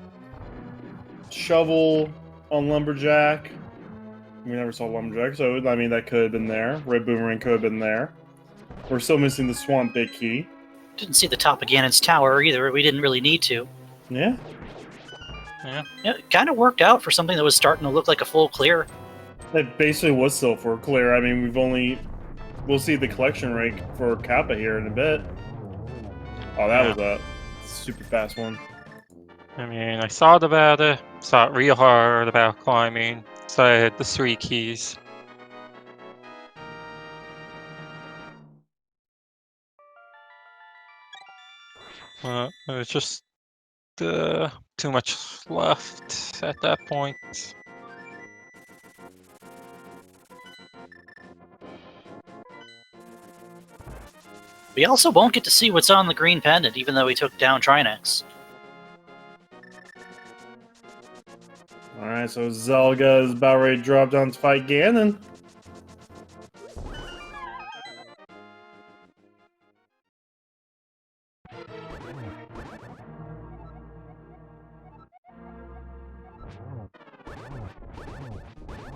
Shovel on Lumberjack. We never saw Lumberjack, so I mean, that could have been there. Red Boomerang could have been there. We're still missing the Swamp Big Key. Didn't see the top of Ganon's tower either. We didn't really need to. Yeah. Yeah, it kind of worked out for something that was starting to look like a full clear. It basically was still for clear. I mean, we'll see the collection rate for Kappa here in a bit. Oh, that was a super fast one. I mean, I thought about it, thought real hard about climbing, so I had the 3 keys. It was just too much left at that point. We also won't get to see what's on the green pendant, even though we took down Trinex. Alright, so Zelga is about ready to drop down to fight Ganon.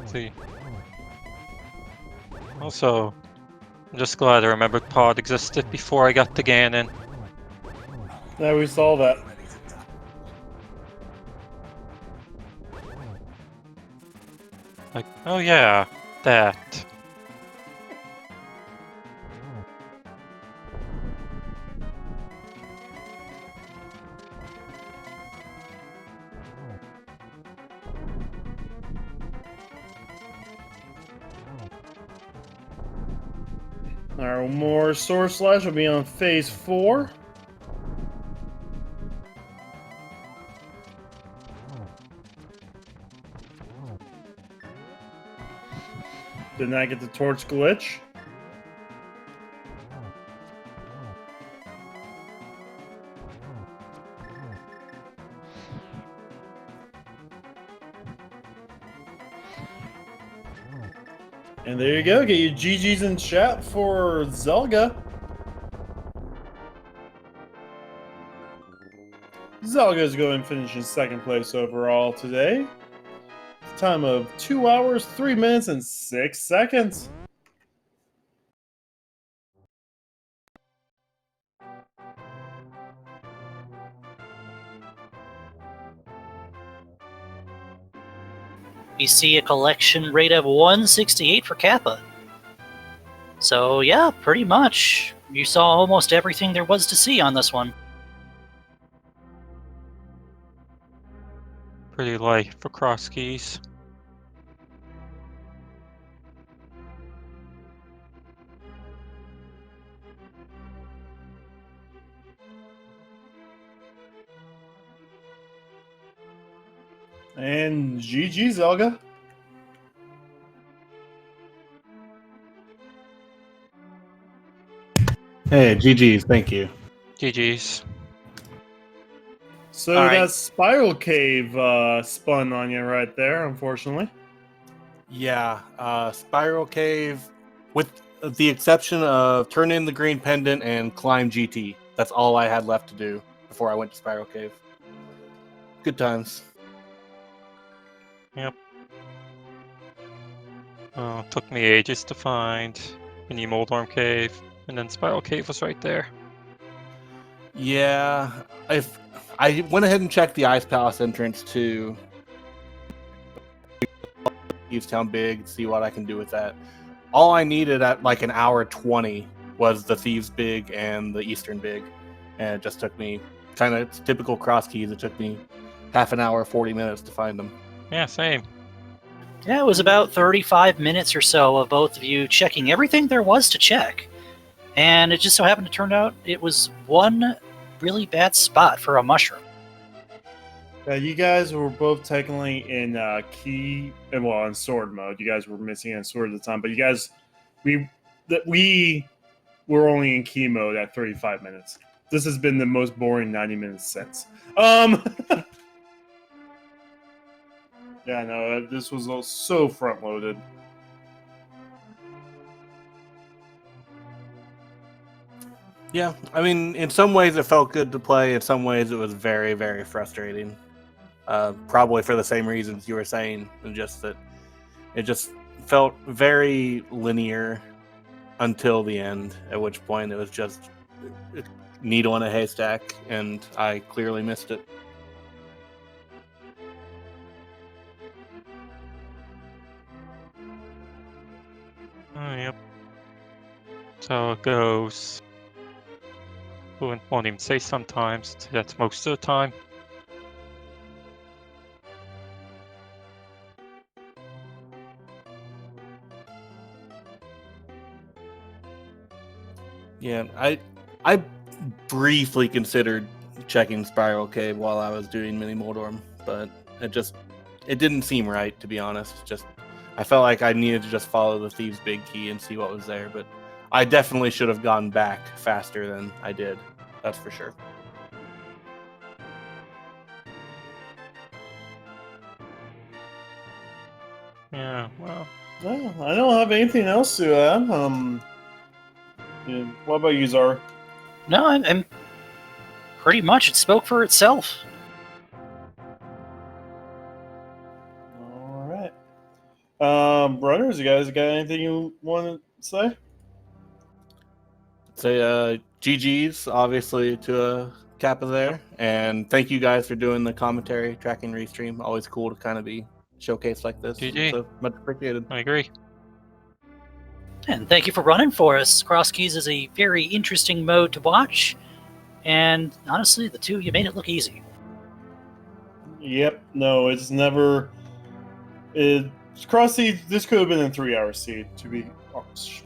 See. Also, I'm just glad I remembered Pod existed before I got to Ganon. Yeah, we saw that. Like, oh yeah, that. Alright, more Sword Slash will be on phase 4. Did not get the torch glitch. And there you go, get your GG's in chat for Zelga. Zelga's going to finish in second place overall today. Time of 2 hours, 3 minutes, and 6 seconds. We see a collection rate of 168 for Kappa. So yeah, pretty much. You saw almost everything there was to see on this one. Pretty light for Crosskeys. And GG, Zelga. Hey, GG's, thank you. GG's. So All right. that Spiral Cave spun on you right there, unfortunately. Yeah, Spiral Cave, with the exception of turn in the green pendant and climb GT. That's all I had left to do before I went to Spiral Cave. Good times. Yep. Took me ages to find Mini Moldorm Cave, and then Spiral Cave was right there. Yeah, if I went ahead and checked the Ice Palace entrance to Thieves Town Big, see what I can do with that. All I needed at like an hour 20 was the Thieves Big and the Eastern Big, and it just took me kind of typical Crosskeys. It took me half an hour, 40 minutes to find them. Yeah, same. Yeah, it was about 35 minutes or so of both of you checking everything there was to check. And it just so happened to turn out it was one really bad spot for a mushroom. You guys were both technically in in sword mode. You guys were missing in sword at the time, but you guys, we were only in key mode at 35 minutes. This has been the most boring 90 minutes since. Yeah, no, this was all so front loaded. Yeah, I mean, in some ways it felt good to play. In some ways it was very, very frustrating. Probably for the same reasons you were saying, and just that it just felt very linear until the end, at which point it was just a needle in a haystack, and I clearly missed it. Oh, yep. So it goes. Won't even say sometimes. That's most of the time. Yeah, I briefly considered checking Spiral Cave while I was doing Mini Moldorm, but it didn't seem right, to be honest. Just I felt like I needed to just follow the Thieves' Big Key and see what was there, but I definitely should have gone back faster than I did. That's for sure. Yeah, well. Well, I don't have anything else to add. Yeah, what about you, Zara? No, I'm pretty much it spoke for itself. All right. Runners, you guys got anything you want to say? Say GG's, obviously, to Kappa there. And thank you guys for doing the commentary, tracking restream. Always cool to kind of be showcased like this. GG. So much appreciated. I agree. And thank you for running for us. Crosskeys is a very interesting mode to watch. And honestly, the two, you made it look easy. Yep. No, it's never. Crosskeys. This could have been a 3-hour seed, to be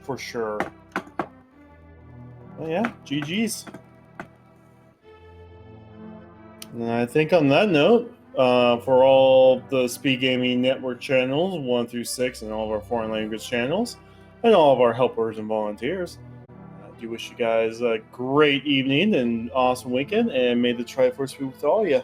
for sure. Well, yeah, GG's. And I think on that note, for all the Speed Gaming Network channels 1 through 6, and all of our foreign language channels, and all of our helpers and volunteers, I do wish you guys a great evening and awesome weekend, and may the Triforce be with all of you.